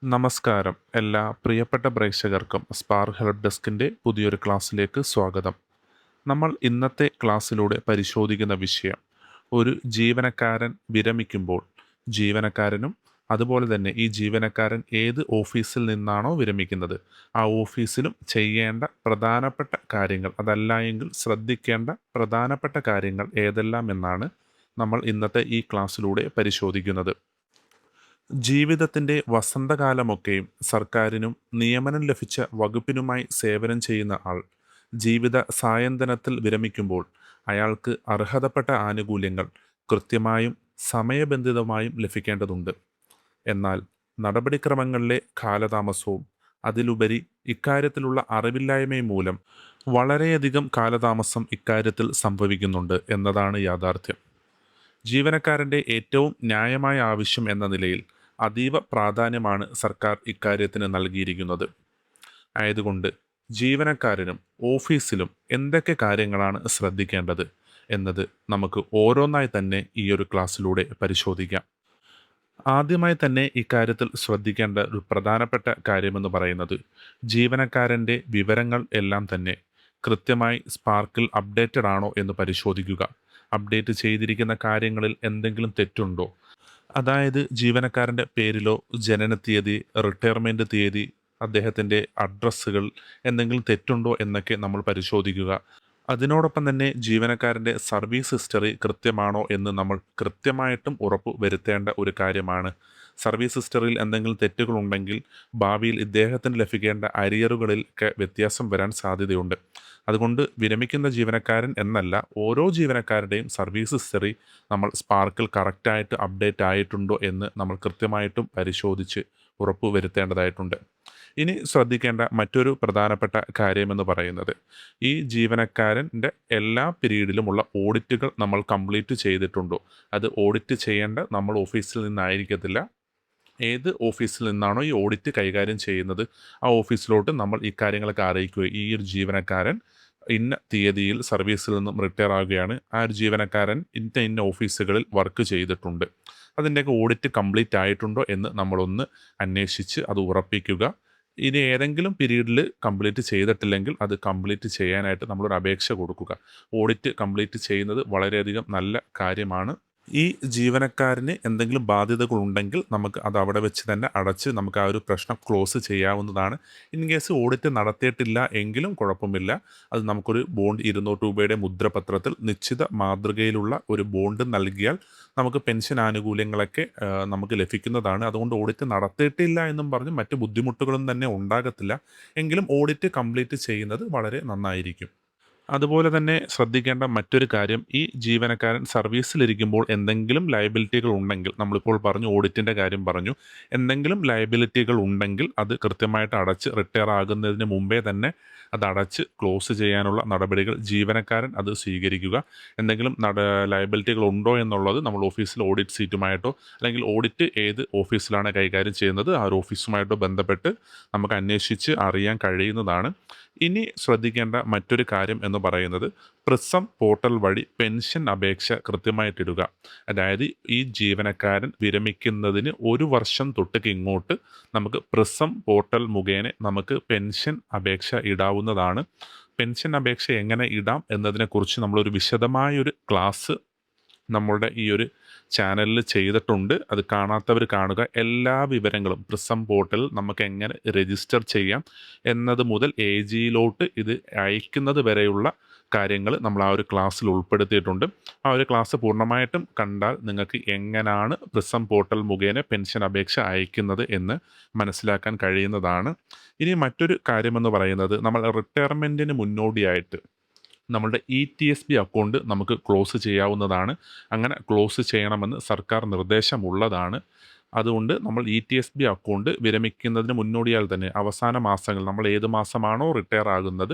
നമസ്കാരം എല്ലാ പ്രിയപ്പെട്ട പ്രേക്ഷകർക്കും സ്പാർക്ക് ഹെൽപ്പ് ഡെസ്കിൻ്റെ പുതിയൊരു ക്ലാസ്സിലേക്ക് സ്വാഗതം. നമ്മൾ ഇന്നത്തെ ക്ലാസ്സിലൂടെ പരിശോധിക്കുന്ന വിഷയം ഒരു ജീവനക്കാരൻ വിരമിക്കുമ്പോൾ ജീവനക്കാരനും അതുപോലെ തന്നെ ഈ ജീവനക്കാരൻ ഏത് ഓഫീസിൽ നിന്നാണോ വിരമിക്കുന്നത് ആ ഓഫീസിലും ചെയ്യേണ്ട പ്രധാനപ്പെട്ട കാര്യങ്ങൾ, അതല്ല എങ്കിൽ ശ്രദ്ധിക്കേണ്ട പ്രധാനപ്പെട്ട കാര്യങ്ങൾ ഏതെല്ലാം എന്നാണ് നമ്മൾ ഇന്നത്തെ ഈ ക്ലാസ്സിലൂടെ പരിശോധിക്കുന്നത്. ജീവിതത്തിൻ്റെ വസന്തകാലമൊക്കെയും സർക്കാരിനും നിയമനം ലഭിച്ച വകുപ്പിനുമായി സേവനം ചെയ്യുന്ന ആൾ ജീവിത സായന്തനത്തിൽ വിരമിക്കുമ്പോൾ അയാൾക്ക് അർഹതപ്പെട്ട ആനുകൂല്യങ്ങൾ കൃത്യമായും സമയബന്ധിതമായും ലഭിക്കേണ്ടതുണ്ട്. എന്നാൽ നടപടിക്രമങ്ങളിലെ കാലതാമസവും അതിലുപരി ഇക്കാര്യത്തിലുള്ള അറിവില്ലായ്മയും മൂലം വളരെയധികം കാലതാമസം ഇക്കാര്യത്തിൽ സംഭവിക്കുന്നുണ്ട് എന്നതാണ് യാഥാർത്ഥ്യം. ജീവനക്കാരൻ്റെ ഏറ്റവും ന്യായമായ ആവശ്യം എന്ന നിലയിൽ അതീവ പ്രാധാന്യമാണ് സർക്കാർ ഇക്കാര്യത്തിന് നൽകിയിരിക്കുന്നത്. ആയതുകൊണ്ട് ജീവനക്കാരനും ഓഫീസിലും എന്തൊക്കെ കാര്യങ്ങളാണ് ശ്രദ്ധിക്കേണ്ടത് എന്നത് നമുക്ക് ഓരോന്നായി തന്നെ ഈ ഒരു ക്ലാസ്സിലൂടെ പരിശോധിക്കാം. ആദ്യമായി തന്നെ ഇക്കാര്യത്തിൽ ശ്രദ്ധിക്കേണ്ട ഒരു പ്രധാനപ്പെട്ട കാര്യമെന്ന് പറയുന്നത് ജീവനക്കാരൻ്റെ വിവരങ്ങൾ എല്ലാം തന്നെ കൃത്യമായി സ്പാർക്കിൽ അപ്ഡേറ്റഡ് ആണോ എന്ന് പരിശോധിക്കുക. അപ്ഡേറ്റ് ചെയ്തിരിക്കുന്ന കാര്യങ്ങളിൽ എന്തെങ്കിലും തെറ്റുണ്ടോ? അതായത് ജീവനക്കാരൻ്റെ പേരിലോ ജനനത്തീയതി, റിട്ടയർമെൻറ്റ് തീയതി, അദ്ദേഹത്തിൻ്റെ അഡ്രസ്സുകൾ എന്തെങ്കിലും തെറ്റുണ്ടോ എന്നൊക്കെ നമ്മൾ പരിശോധിക്കുക. അതിനോടൊപ്പം തന്നെ ജീവനക്കാരൻ്റെ സർവീസ് ഹിസ്റ്ററി കൃത്യമാണോ എന്ന് നമ്മൾ കൃത്യമായിട്ടും ഉറപ്പ് വരുത്തേണ്ട ഒരു കാര്യമാണ്. സർവീസ് ഹിസ്റ്ററിയിൽ എന്തെങ്കിലും തെറ്റുകളുണ്ടെങ്കിൽ ഭാവിയിൽ ഇദ്ദേഹത്തിന് ലഭിക്കേണ്ട അരിയറുകളിൽ ഒക്കെ വ്യത്യാസം വരാൻ സാധ്യതയുണ്ട്. അതുകൊണ്ട് വിരമിക്കുന്ന ജീവനക്കാരൻ എന്നല്ല, ഓരോ ജീവനക്കാരുടെയും സർവീസ് ഹിസ്റ്ററി നമ്മൾ സ്പാർക്കിൽ കറക്റ്റായിട്ട് അപ്ഡേറ്റ് ആയിട്ടുണ്ടോ എന്ന് നമ്മൾ കൃത്യമായിട്ടും പരിശോധിച്ച് ഉറപ്പ് വരുത്തേണ്ടതായിട്ടുണ്ട്. ഇനി ശ്രദ്ധിക്കേണ്ട മറ്റൊരു പ്രധാനപ്പെട്ട കാര്യമെന്ന് പറയുന്നത് ഈ ജീവനക്കാരൻ്റെ എല്ലാ പീരീഡിലുമുള്ള ഓഡിറ്റുകൾ നമ്മൾ കംപ്ലീറ്റ് ചെയ്തിട്ടുണ്ടോ? അത് ഓഡിറ്റ് ചെയ്യേണ്ട നമ്മൾ ഓഫീസിൽ നിന്നായിരിക്കത്തില്ല. ഏത് ഓഫീസിൽ നിന്നാണോ ഈ ഓഡിറ്റ് കൈകാര്യം ചെയ്യുന്നത് ആ ഓഫീസിലോട്ട് നമ്മൾ ഈ കാര്യങ്ങളൊക്കെ അറിയിക്കുക. ഈ ഒരു ജീവനക്കാരൻ ഇന്ന തീയതിയിൽ സർവീസിൽ നിന്നും റിട്ടയർ ആവുകയാണ്, ആ ഒരു ജീവനക്കാരൻ ഇന്ന ഇന്ന ഓഫീസുകളിൽ വർക്ക് ചെയ്തിട്ടുണ്ട്, അതിൻ്റെയൊക്കെ ഓഡിറ്റ് കംപ്ലീറ്റ് ആയിട്ടുണ്ടോ എന്ന് നമ്മളൊന്ന് അന്വേഷിച്ച് അത് ഉറപ്പിക്കുക. ഇനി ഏതെങ്കിലും പീരീഡിൽ കംപ്ലീറ്റ് ചെയ്തിട്ടില്ലെങ്കിൽ അത് കംപ്ലീറ്റ് ചെയ്യാനായിട്ട് നമ്മളൊരു അപേക്ഷ കൊടുക്കുക. ഓഡിറ്റ് കംപ്ലീറ്റ് ചെയ്യുന്നത് വളരെയധികം നല്ല കാര്യമാണ്. ഈ ജീവനക്കാരന് എന്തെങ്കിലും ബാധ്യതകളുണ്ടെങ്കിൽ നമുക്ക് അത് അവിടെ വെച്ച് തന്നെ അടച്ച് നമുക്ക് ആ ഒരു പ്രശ്നം ക്ലോസ് ചെയ്യാവുന്നതാണ്. ഇൻ കേസ് ഓഡിറ്റ് നടത്തിയിട്ടില്ല എങ്കിലും കുഴപ്പമില്ല. അത് നമുക്കൊരു ബോണ്ട് 200 രൂപയുടെ മുദ്രപത്രത്തിൽ നിശ്ചിത മാതൃകയിലുള്ള ഒരു ബോണ്ട് നൽകിയാൽ നമുക്ക് പെൻഷൻ ആനുകൂല്യങ്ങളൊക്കെ നമുക്ക് ലഭിക്കുന്നതാണ്. അതുകൊണ്ട് ഓഡിറ്റ് നടത്തിയിട്ടില്ല എന്നും പറഞ്ഞ് മറ്റ് ബുദ്ധിമുട്ടുകളൊന്നും തന്നെ ഉണ്ടാകത്തില്ല. എങ്കിലും ഓഡിറ്റ് കംപ്ലീറ്റ് ചെയ്യുന്നത് വളരെ നന്നായിരിക്കും. അതുപോലെ തന്നെ ശ്രദ്ധിക്കേണ്ട മറ്റൊരു കാര്യം, ഈ ജീവനക്കാരൻ സർവീസിലിരിക്കുമ്പോൾ എന്തെങ്കിലും ലയബിലിറ്റികൾ ഉണ്ടെങ്കിൽ, നമ്മളിപ്പോൾ പറഞ്ഞു ഓഡിറ്റിൻ്റെ കാര്യം പറഞ്ഞു, എന്തെങ്കിലും ലയബിലിറ്റികൾ ഉണ്ടെങ്കിൽ അത് കൃത്യമായിട്ട് അടച്ച് റിട്ടയർ ആകുന്നതിന് മുമ്പേ തന്നെ അത് അടച്ച് ക്ലോസ് ചെയ്യാനുള്ള നടപടികൾ ജീവനക്കാരൻ അത് സ്വീകരിക്കുക. എന്തെങ്കിലും ലയബിലിറ്റികൾ ഉണ്ടോ എന്നുള്ളത് നമ്മൾ ഓഫീസിൽ ഓഡിറ്റ് സീറ്റുമായിട്ടോ അല്ലെങ്കിൽ ഓഡിറ്റ് ഏത് ഓഫീസിലാണ് കൈകാര്യം ചെയ്യുന്നത് ആ ഒരു ഓഫീസുമായിട്ടോ ബന്ധപ്പെട്ട് നമുക്ക് അന്വേഷിച്ച് അറിയാൻ കഴിയുന്നതാണ്. ഇനി ശ്രദ്ധിക്കേണ്ട മറ്റൊരു കാര്യം എന്ന് പറയുന്നത് പ്രിസം പോർട്ടൽ വഴി പെൻഷൻ അപേക്ഷ കൃത്യമായിട്ടിടുക. അതായത് ഈ ജീവനക്കാരൻ വിരമിക്കുന്നതിന് 1 വർഷം തൊട്ടേക്ക് ഇങ്ങോട്ട് നമുക്ക് പ്രിസം പോർട്ടൽ മുഖേന നമുക്ക് പെൻഷൻ അപേക്ഷ ഇടാവുന്നതാണ്. പെൻഷൻ അപേക്ഷ എങ്ങനെ ഇടാം എന്നതിനെക്കുറിച്ച് നമ്മളൊരു വിശദമായൊരു ക്ലാസ് നമ്മളുടെ ഈ ഒരു ചാനലിൽ ചെയ്തിട്ടുണ്ട്. അത് കാണാത്തവർ കാണുക. എല്ലാ വിവരങ്ങളും പ്രിസം പോർട്ടലിൽ നമുക്ക് എങ്ങനെ രജിസ്റ്റർ ചെയ്യാം എന്നത് മുതൽ AGയിലോട്ട് ഇത് അയക്കുന്നത് വരെയുള്ള കാര്യങ്ങൾ നമ്മൾ ആ ഒരു ക്ലാസ്സിൽ ഉൾപ്പെടുത്തിയിട്ടുണ്ട്. ആ ഒരു ക്ലാസ് പൂർണ്ണമായിട്ടും കണ്ടാൽ നിങ്ങൾക്ക് എങ്ങനെയാണ് പ്രിസം പോർട്ടൽ മുഖേന പെൻഷൻ അപേക്ഷ അയക്കുന്നത് എന്ന് മനസ്സിലാക്കാൻ കഴിയുന്നതാണ്. ഇനി മറ്റൊരു കാര്യമെന്ന് പറയുന്നത് നമ്മൾ റിട്ടയർമെൻറ്റിന് മുന്നോടിയായിട്ട് നമ്മളുടെ ETSB അക്കൗണ്ട് നമുക്ക് ക്ലോസ് ചെയ്യാവുന്നതാണ്. അങ്ങനെ ക്ലോസ് ചെയ്യണമെന്ന് സർക്കാർ നിർദ്ദേശമുള്ളതാണ്. അതുകൊണ്ട് നമ്മൾ ETSB അക്കൗണ്ട് വിരമിക്കുന്നതിന് മുന്നോടിയാൽ തന്നെ അവസാന മാസങ്ങൾ നമ്മൾ ഏത് മാസമാണോ റിട്ടയർ ആകുന്നത്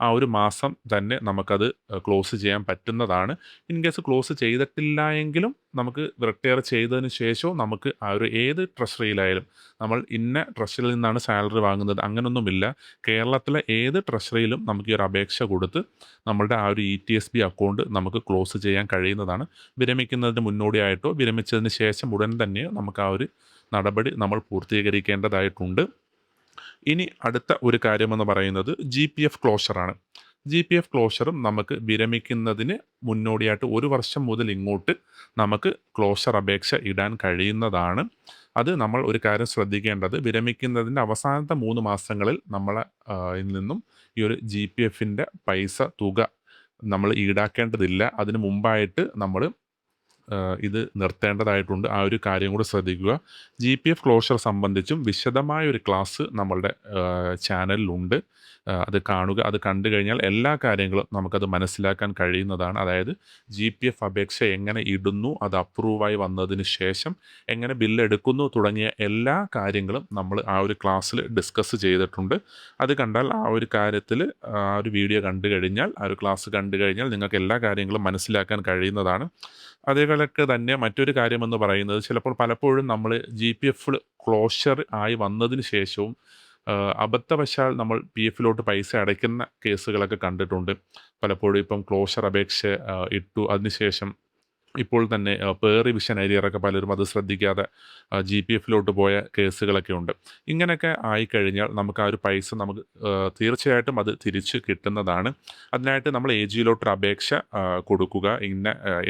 ആ ഒരു മാസം തന്നെ നമുക്കത് ക്ലോസ് ചെയ്യാൻ പറ്റുന്നതാണ്. ഇൻ കേസ് ക്ലോസ് ചെയ്തിട്ടില്ല എങ്കിലും നമുക്ക് റിട്ടയർ ചെയ്തതിന് ശേഷവും നമുക്ക് ആ ഒരു ഏത് ട്രഷറിയിലായാലും നമ്മൾ ഇന്ന ട്രഷറിയിൽ നിന്നാണ് സാലറി വാങ്ങുന്നത് അങ്ങനൊന്നുമില്ല. കേരളത്തിലെ ഏത് ട്രഷറിയിലും നമുക്ക് ഈ ഒരു അപേക്ഷ കൊടുത്ത് നമ്മളുടെ ആ ഒരു ETSB അക്കൗണ്ട് നമുക്ക് ക്ലോസ് ചെയ്യാൻ കഴിയുന്നതാണ്. വിരമിക്കുന്നതിന് മുന്നോടിയായിട്ടോ വിരമിച്ചതിന് ശേഷം ഉടൻ തന്നെ നമുക്ക് ആ ഒരു നടപടി നമ്മൾ പൂർത്തീകരിക്കേണ്ടതായിട്ടുണ്ട്. ഇനി അടുത്ത ഒരു കാര്യമെന്ന് പറയുന്നത് GPF ക്ലോഷറാണ്. GPF ക്ലോഷറും നമുക്ക് വിരമിക്കുന്നതിന് മുന്നോടിയായിട്ട് 1 വർഷം മുതൽ ഇങ്ങോട്ട് നമുക്ക് ക്ലോഷർ അപേക്ഷ ഇടാൻ കഴിയുന്നതാണ്. അത് നമ്മൾ ഒരു കാര്യം ശ്രദ്ധിക്കേണ്ടത്, വിരമിക്കുന്നതിൻ്റെ അവസാനത്തെ 3 മാസങ്ങളിൽ നമ്മളെ ൽ നിന്നും ഈ ഒരു GPFൻ്റെ തുക നമ്മൾ ഈടാക്കേണ്ടതില്ല. അതിന് മുമ്പായിട്ട് നമ്മൾ ഇത് നിർത്തേണ്ടതായിട്ടുണ്ട്. ആ ഒരു കാര്യം കൂടി ശ്രദ്ധിക്കുക. GPF ക്ലോഷർ സംബന്ധിച്ചും വിശദമായൊരു ക്ലാസ് നമ്മളുടെ ചാനലിലുണ്ട്. അത് കാണുക. അത് കണ്ടു കഴിഞ്ഞാൽ എല്ലാ കാര്യങ്ങളും നമുക്കത് മനസ്സിലാക്കാൻ കഴിയുന്നതാണ്. അതായത് GPF അപേക്ഷ എങ്ങനെ ഇടുന്നു, അത് അപ്രൂവായി വന്നതിന് ശേഷം എങ്ങനെ ബില്ലെടുക്കുന്നു തുടങ്ങിയ എല്ലാ കാര്യങ്ങളും നമ്മൾ ആ ഒരു ക്ലാസ്സിൽ ഡിസ്കസ് ചെയ്തിട്ടുണ്ട്. അത് കണ്ടാൽ ആ ഒരു കാര്യത്തിൽ ആ ഒരു വീഡിയോ കണ്ടു കഴിഞ്ഞാൽ, ആ ഒരു ക്ലാസ് കണ്ടു കഴിഞ്ഞാൽ നിങ്ങൾക്ക് എല്ലാ കാര്യങ്ങളും മനസ്സിലാക്കാൻ കഴിയുന്നതാണ്. അതേകണക്ക് തന്നെ മറ്റൊരു കാര്യമെന്ന് പറയുന്നത്, ചിലപ്പോൾ പലപ്പോഴും നമ്മൾ GPF ക്ലോഷർ ആയി വന്നതിന് ശേഷവും അബദ്ധവശാൽ നമ്മൾ PFലോട്ട് പൈസ അടയ്ക്കുന്ന കേസുകളൊക്കെ കണ്ടിട്ടുണ്ട്. പലപ്പോഴും ഇപ്പം ക്ലോഷർ അപേക്ഷ ഇട്ടു, അതിനുശേഷം ഇപ്പോൾ തന്നെ റിവിഷൻ അരിയറൊക്കെ പലരും അത് ശ്രദ്ധിക്കാതെ GPFലോട്ട് പോയ കേസുകളൊക്കെ ഉണ്ട്. ഇങ്ങനെയൊക്കെ ആയിക്കഴിഞ്ഞാൽ നമുക്ക് ആ ഒരു പൈസ നമുക്ക് തീർച്ചയായിട്ടും അത് തിരിച്ച് കിട്ടുന്നതാണ്. അതിനായിട്ട് നമ്മൾ AGയിലോട്ടൊരു അപേക്ഷ കൊടുക്കുക.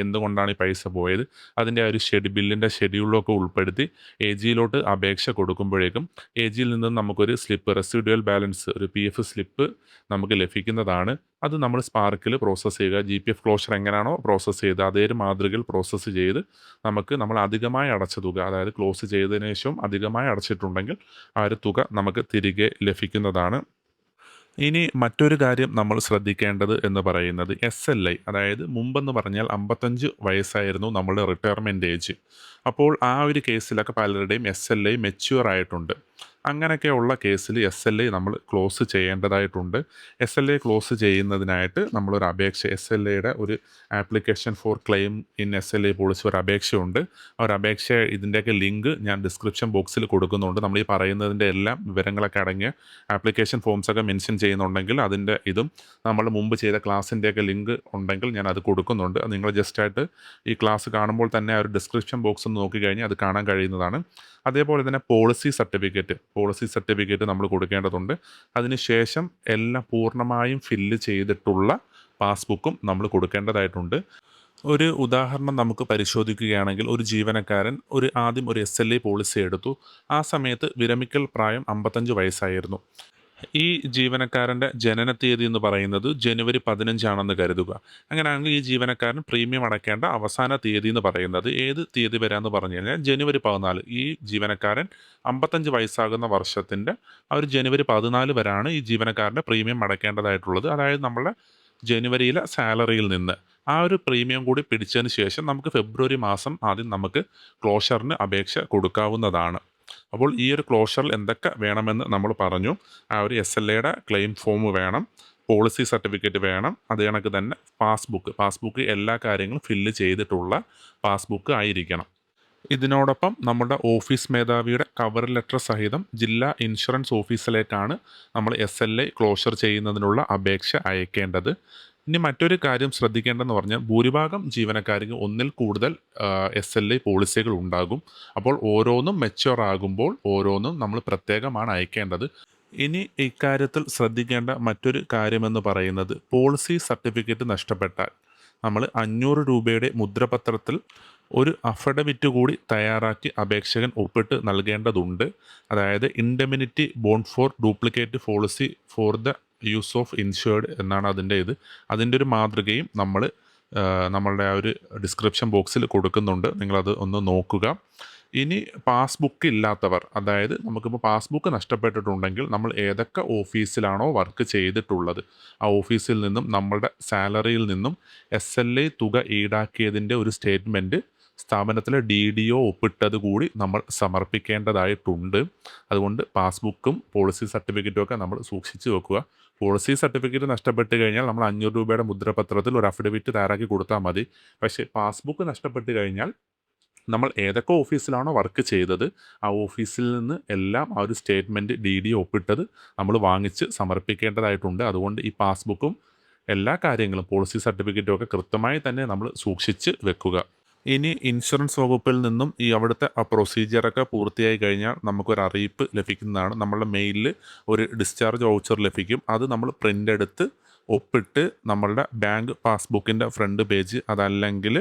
എന്തുകൊണ്ടാണ് ഈ പൈസ പോയത്, അതിൻ്റെ ആ ഒരു ബില്ലിൻ്റെ ഷെഡ്യൂളൊക്കെ ഉൾപ്പെടുത്തി AGയിലോട്ട് അപേക്ഷ കൊടുക്കുമ്പോഴേക്കും AGയിൽ നിന്നും നമുക്കൊരു സ്ലിപ്പ്, റെസിഡ്യുവൽ ബാലൻസ്, ഒരു PF സ്ലിപ്പ് നമുക്ക് ലഭിക്കുന്നതാണ്. അത് നമ്മൾ സ്പാർക്കിൽ പ്രോസസ്സ് ചെയ്യുക. GPF ക്ലോഷർ എങ്ങനെയാണോ പ്രോസസ്സ് ചെയ്ത് അതേ ഒരു മാതൃകയിൽ പ്രോസസ്സ് ചെയ്ത് നമ്മൾ അധികമായി അടച്ച തുക, അതായത് ക്ലോസ് ചെയ്തതിന് ശേഷം അധികമായി അടച്ചിട്ടുണ്ടെങ്കിൽ ആ ഒരു തുക നമുക്ക് തിരികെ ലഭിക്കുന്നതാണ്. ഇനി മറ്റൊരു കാര്യം നമ്മൾ ശ്രദ്ധിക്കേണ്ടത് എന്ന് പറയുന്നത് SLI, അതായത് മുമ്പെന്ന് പറഞ്ഞാൽ 55 വയസ്സായിരുന്നു നമ്മളുടെ റിട്ടയർമെൻറ്റ് ഏജ്. അപ്പോൾ ആ ഒരു കേസിലൊക്കെ പലരുടെയും SLI മെച്യൂർ ആയിട്ടുണ്ട്. അങ്ങനെയൊക്കെയുള്ള കേസിൽ SLI നമ്മൾ ക്ലോസ് ചെയ്യേണ്ടതായിട്ടുണ്ട്. SLI ക്ലോസ് ചെയ്യുന്നതിനായിട്ട് നമ്മളൊരു അപേക്ഷ, SLIയുടെ ഒരു application for claim in SLI policy ഒരു അപേക്ഷയുണ്ട്. ആ ഒരു അപേക്ഷ, ഇതിൻ്റെയൊക്കെ ലിങ്ക് ഞാൻ ഡിസ്ക്രിപ്ഷൻ ബോക്സിൽ കൊടുക്കുന്നുണ്ട്. നമ്മൾ ഈ പറയുന്നതിൻ്റെ എല്ലാം വിവരങ്ങളൊക്കെ അടങ്ങിയ ആപ്ലിക്കേഷൻ ഫോംസൊക്കെ മെൻഷൻ ചെയ്യുന്നുണ്ടെങ്കിൽ അതിൻ്റെ ഇതും നമ്മൾ മുമ്പ് ചെയ്ത ക്ലാസ്സിൻ്റെയൊക്കെ ലിങ്ക് ഉണ്ടെങ്കിൽ ഞാൻ അത് കൊടുക്കുന്നുണ്ട്. നിങ്ങൾ ജസ്റ്റായിട്ട് ഈ ക്ലാസ് കാണുമ്പോൾ തന്നെ ആ ഒരു ഡിസ്ക്രിപ്ഷൻ ബോക്സ് ഒന്ന് നോക്കിക്കഴിഞ്ഞാൽ അത് കാണാൻ കഴിയുന്നതാണ്. അതേപോലെ തന്നെ പോളിസി സർട്ടിഫിക്കറ്റ് നമ്മൾ കൊടുക്കേണ്ടതുണ്ട്. അതിനുശേഷം എല്ലാം പൂർണ്ണമായും ഫില്ല് ചെയ്തിട്ടുള്ള പാസ്ബുക്കും നമ്മൾ കൊടുക്കേണ്ടതായിട്ടുണ്ട്. ഒരു ഉദാഹരണം നമുക്ക് പരിശോധിക്കുകയാണെങ്കിൽ, ഒരു ജീവനക്കാരൻ ആദ്യം ഒരു SLI പോളിസി എടുത്തു. ആ സമയത്ത് വിരമിക്കൽ പ്രായം 55 വയസ്സായിരുന്നു. ഈ ജീവനക്കാരൻ്റെ ജനന തീയതി എന്ന് പറയുന്നത് ജനുവരി 15 കരുതുക. അങ്ങനെയാണെങ്കിൽ ഈ ജീവനക്കാരൻ പ്രീമിയം അടയ്ക്കേണ്ട അവസാന തീയതി എന്ന് പറയുന്നത് ഏത് തീയതി വരാമെന്ന് പറഞ്ഞു കഴിഞ്ഞാൽ ജനുവരി 14. ഈ ജീവനക്കാരൻ 55 വയസ്സാകുന്ന വർഷത്തിൻ്റെ ആ ഒരു ജനുവരി 14 വരെയാണ് ഈ ജീവനക്കാരൻ്റെ പ്രീമിയം അടയ്ക്കേണ്ടതായിട്ടുള്ളത്. അതായത് നമ്മളെ ജനുവരിയിലെ സാലറിയിൽ നിന്ന് ആ ഒരു പ്രീമിയം കൂടി പിടിച്ചതിന് ശേഷം നമുക്ക് ഫെബ്രുവരി മാസം ആദ്യം നമുക്ക് ക്ലോഷറിന് അപേക്ഷ കൊടുക്കാവുന്നതാണ്. അപ്പോൾ ഈ ഒരു ക്ലോഷറിൽ എന്തൊക്കെ വേണമെന്ന് നമ്മൾ പറഞ്ഞു. ആ ഒരു SLIയുടെ ക്ലെയിം ഫോം വേണം, പോളിസി സർട്ടിഫിക്കറ്റ് വേണം, അത് കണക്ക് തന്നെ പാസ്ബുക്ക് എല്ലാ കാര്യങ്ങളും ഫില്ല് ചെയ്തിട്ടുള്ള പാസ്ബുക്ക് ആയിരിക്കണം. ഇതിനോടൊപ്പം നമ്മുടെ ഓഫീസ് മേധാവിയുടെ കവർ ലെറ്റർ സഹിതം ജില്ലാ ഇൻഷുറൻസ് ഓഫീസിലേക്കാണ് നമ്മൾ SLI ക്ലോഷർ ചെയ്യുന്നതിനുള്ള അപേക്ഷ അയക്കേണ്ടത്. ഇനി മറ്റൊരു കാര്യം ശ്രദ്ധിക്കേണ്ടതെന്ന് പറഞ്ഞാൽ, ഭൂരിഭാഗം ജീവനക്കാർക്ക് ഒന്നിൽ കൂടുതൽ SLI പോളിസികൾ ഉണ്ടാകും. അപ്പോൾ ഓരോന്നും മെച്യൂർ ആകുമ്പോൾ ഓരോന്നും നമ്മൾ പ്രത്യേകമാണ് അയക്കേണ്ടത്. ഇനി ഇക്കാര്യത്തിൽ ശ്രദ്ധിക്കേണ്ട മറ്റൊരു കാര്യമെന്ന് പറയുന്നത്, പോളിസി സർട്ടിഫിക്കറ്റ് നഷ്ടപ്പെട്ടാൽ നമ്മൾ 500 രൂപയുടെ മുദ്രപത്രത്തിൽ ഒരു അഫിഡവിറ്റ് കൂടി തയ്യാറാക്കി അപേക്ഷകൻ ഒപ്പിട്ട് നൽകേണ്ടതുണ്ട്. അതായത് indemnity bond for duplicate policy for the use of insured എന്നാണ് അതിൻ്റെ ഒരു മാതൃകയും നമ്മളുടെ ആ ഒരു ഡിസ്ക്രിപ്ഷൻ ബോക്സിൽ കൊടുക്കുന്നുണ്ട്. നിങ്ങളത് ഒന്ന് നോക്കുക. ഇനി പാസ്ബുക്ക് ഇല്ലാത്തവർ, അതായത് നമുക്കിപ്പോൾ പാസ്ബുക്ക് നഷ്ടപ്പെട്ടിട്ടുണ്ടെങ്കിൽ നമ്മൾ ഏതൊക്കെ ഓഫീസിലാണോ വർക്ക് ചെയ്തിട്ടുള്ളത് ആ ഓഫീസിൽ നിന്നും നമ്മളുടെ സാലറിയിൽ നിന്നും SLI തുക ഈടാക്കിയതിൻ്റെ ഒരു സ്റ്റേറ്റ്മെൻറ്റ് സ്ഥാപനത്തിലെ DDO ഒപ്പിട്ടത് കൂടി നമ്മൾ സമർപ്പിക്കേണ്ടതായിട്ടുണ്ട്. അതുകൊണ്ട് പാസ്ബുക്കും പോളിസി സർട്ടിഫിക്കറ്റും ഒക്കെ നമ്മൾ സൂക്ഷിച്ച് വെക്കുക. പോളിസി സർട്ടിഫിക്കറ്റ് നഷ്ടപ്പെട്ട് കഴിഞ്ഞാൽ നമ്മൾ 500 രൂപയുടെ മുദ്രപത്രത്തിൽ ഒരു അഫിഡവിറ്റ് തയ്യാറാക്കി കൊടുത്താൽ മതി. പക്ഷേ പാസ്ബുക്ക് നഷ്ടപ്പെട്ട് കഴിഞ്ഞാൽ നമ്മൾ ഏതൊക്കെ ഓഫീസിലാണോ വർക്ക് ചെയ്തത് ആ ഓഫീസിൽ നിന്ന് എല്ലാം ആ ഒരു സ്റ്റേറ്റ്മെൻറ്റ് DDO ഒപ്പിട്ടത് നമ്മൾ വാങ്ങിച്ച് സമർപ്പിക്കേണ്ടതായിട്ടുണ്ട്. അതുകൊണ്ട് ഈ പാസ്ബുക്കും എല്ലാ കാര്യങ്ങളും പോളിസി സർട്ടിഫിക്കറ്റും ഒക്കെ കൃത്യമായി തന്നെ നമ്മൾ സൂക്ഷിച്ച് വെക്കുക. ഇനി ഇൻഷുറൻസ് വകുപ്പിൽ നിന്നും ഈ അവിടുത്തെ ആ പ്രൊസീജിയറൊക്കെ പൂർത്തിയായി കഴിഞ്ഞാൽ നമുക്കൊരു അറിയിപ്പ് ലഭിക്കുന്നതാണ്. നമ്മളുടെ മെയിലിൽ ഒരു ഡിസ്ചാർജ് വൗച്ചർ ലഭിക്കും. അത് നമ്മൾ പ്രിൻ്റ് എടുത്ത് ഒപ്പിട്ട് നമ്മളുടെ ബാങ്ക് പാസ്ബുക്കിൻ്റെ ഫ്രണ്ട് പേജ്, അതല്ലെങ്കിൽ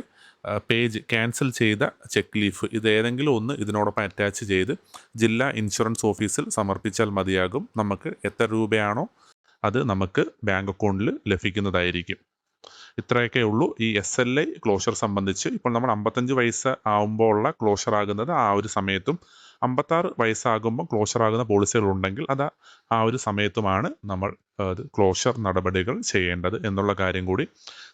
പേജ് ക്യാൻസൽ ചെയ്ത ചെക്ക് ലീഫ്, ഇതേതെങ്കിലും ഒന്ന് ഇതിനോടൊപ്പം അറ്റാച്ച് ചെയ്ത് ജില്ലാ ഇൻഷുറൻസ് ഓഫീസിൽ സമർപ്പിച്ചാൽ മതിയാകും. നമുക്ക് എത്ര രൂപയാണോ അത് നമുക്ക് ബാങ്ക് അക്കൗണ്ടിൽ ലഭിക്കുന്നതായിരിക്കും. ഇത്രയൊക്കെ ഉള്ളൂ ഈ SLI ക്ലോഷർ സംബന്ധിച്ച്. ഇപ്പോൾ നമ്മൾ 55 വയസ്സ് ആകുമ്പോൾ ഉള്ള ക്ലോഷർ ആകുന്നത് ആ ഒരു സമയത്തും 56 വയസ്സാകുമ്പോൾ ക്ലോഷർ ആകുന്ന പോളിസികളുണ്ടെങ്കിൽ അത് ആ ഒരു സമയത്തുമാണ് നമ്മൾ ക്ലോഷർ നടപടികൾ ചെയ്യേണ്ടത് എന്നുള്ള കാര്യം കൂടി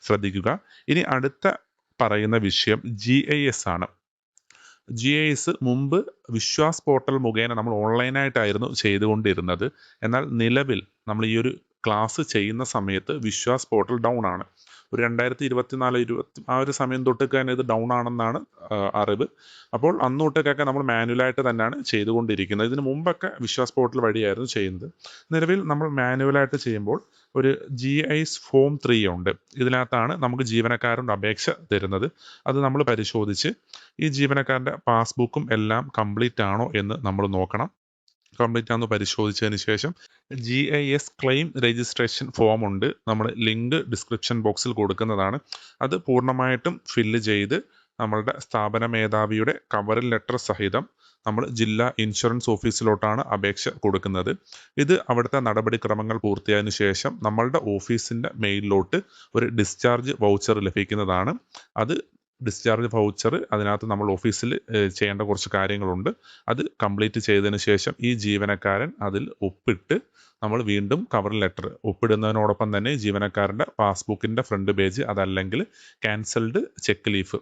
ശ്രദ്ധിക്കുക. ഇനി അടുത്ത പറയുന്ന വിഷയം GIS ആണ്. GIS മുമ്പ് വിശ്വാസ് പോർട്ടൽ മുഖേന നമ്മൾ ഓൺലൈനായിട്ടായിരുന്നു ചെയ്തുകൊണ്ടിരുന്നത്. എന്നാൽ നിലവിൽ നമ്മൾ ഈ ഒരു ക്ലാസ് ചെയ്യുന്ന സമയത്ത് വിശ്വാസ് പോർട്ടൽ ഡൗൺ ആണ്. ഒരു 2024 ആ ഒരു സമയം തൊട്ടൊക്കെ തന്നെ ഇത് ഡൗൺ ആണെന്നാണ് അറിവ്. അപ്പോൾ അന്ന് തൊട്ടൊക്കെ നമ്മൾ മാനുവലായിട്ട് തന്നെയാണ് ചെയ്തുകൊണ്ടിരിക്കുന്നത്. ഇതിന് മുമ്പൊക്കെ വിശ്വാസ് പോർട്ടൽ വഴിയായിരുന്നു ചെയ്യുന്നത്. നിലവിൽ നമ്മൾ മാനുവലായിട്ട് ചെയ്യുമ്പോൾ ഒരു GIS ഫോം 3 ഉണ്ട്. ഇതിനകത്താണ് നമുക്ക് ജീവനക്കാരുടെ അപേക്ഷ തരുന്നത്. അത് നമ്മൾ പരിശോധിച്ച് ഈ ജീവനക്കാരൻ്റെ പാസ്ബുക്കും എല്ലാം കംപ്ലീറ്റ് ആണോ എന്ന് നമ്മൾ നോക്കണം. കംപ്ലീറ്റ് ആണെന്ന് പരിശോധിച്ചതിന് ശേഷം GIS ക്ലെയിം രജിസ്ട്രേഷൻ ഫോം ഉണ്ട്. നമ്മൾ ലിങ്ക് ഡിസ്ക്രിപ്ഷൻ ബോക്സിൽ കൊടുക്കുന്നതാണ്. അത് പൂർണ്ണമായിട്ടും ഫില്ല് ചെയ്ത് നമ്മളുടെ സ്ഥാപന മേധാവിയുടെ കവർ ലെറ്റർ സഹിതം നമ്മൾ ജില്ലാ ഇൻഷുറൻസ് ഓഫീസിലോട്ടാണ് അപേക്ഷ കൊടുക്കുന്നത്. ഇത് അവിടുത്തെ നടപടിക്രമങ്ങൾ പൂർത്തിയായതിനു ശേഷം നമ്മളുടെ ഓഫീസിൻ്റെ മെയിലിലോട്ട് ഒരു ഡിസ്ചാർജ് വൗച്ചർ ലഭിക്കുന്നതാണ്. അത് ഡിസ്ചാർജ് വൗച്ചർ അതിനകത്ത് നമ്മൾ ഓഫീസിൽ ചെയ്യേണ്ട കുറച്ച് കാര്യങ്ങളുണ്ട്. അത് കംപ്ലീറ്റ് ചെയ്തതിന് ശേഷം ഈ ജീവനക്കാരൻ അതിൽ ഒപ്പിട്ട് നമ്മൾ വീണ്ടും കവർ ലെറ്റർ ഒപ്പിടുന്നതിനോടൊപ്പം തന്നെ ജീവനക്കാരൻ്റെ പാസ്ബുക്കിൻ്റെ ഫ്രണ്ട് പേജ്, അതല്ലെങ്കിൽ ക്യാൻസൽഡ് ചെക്ക് ലീഫ്,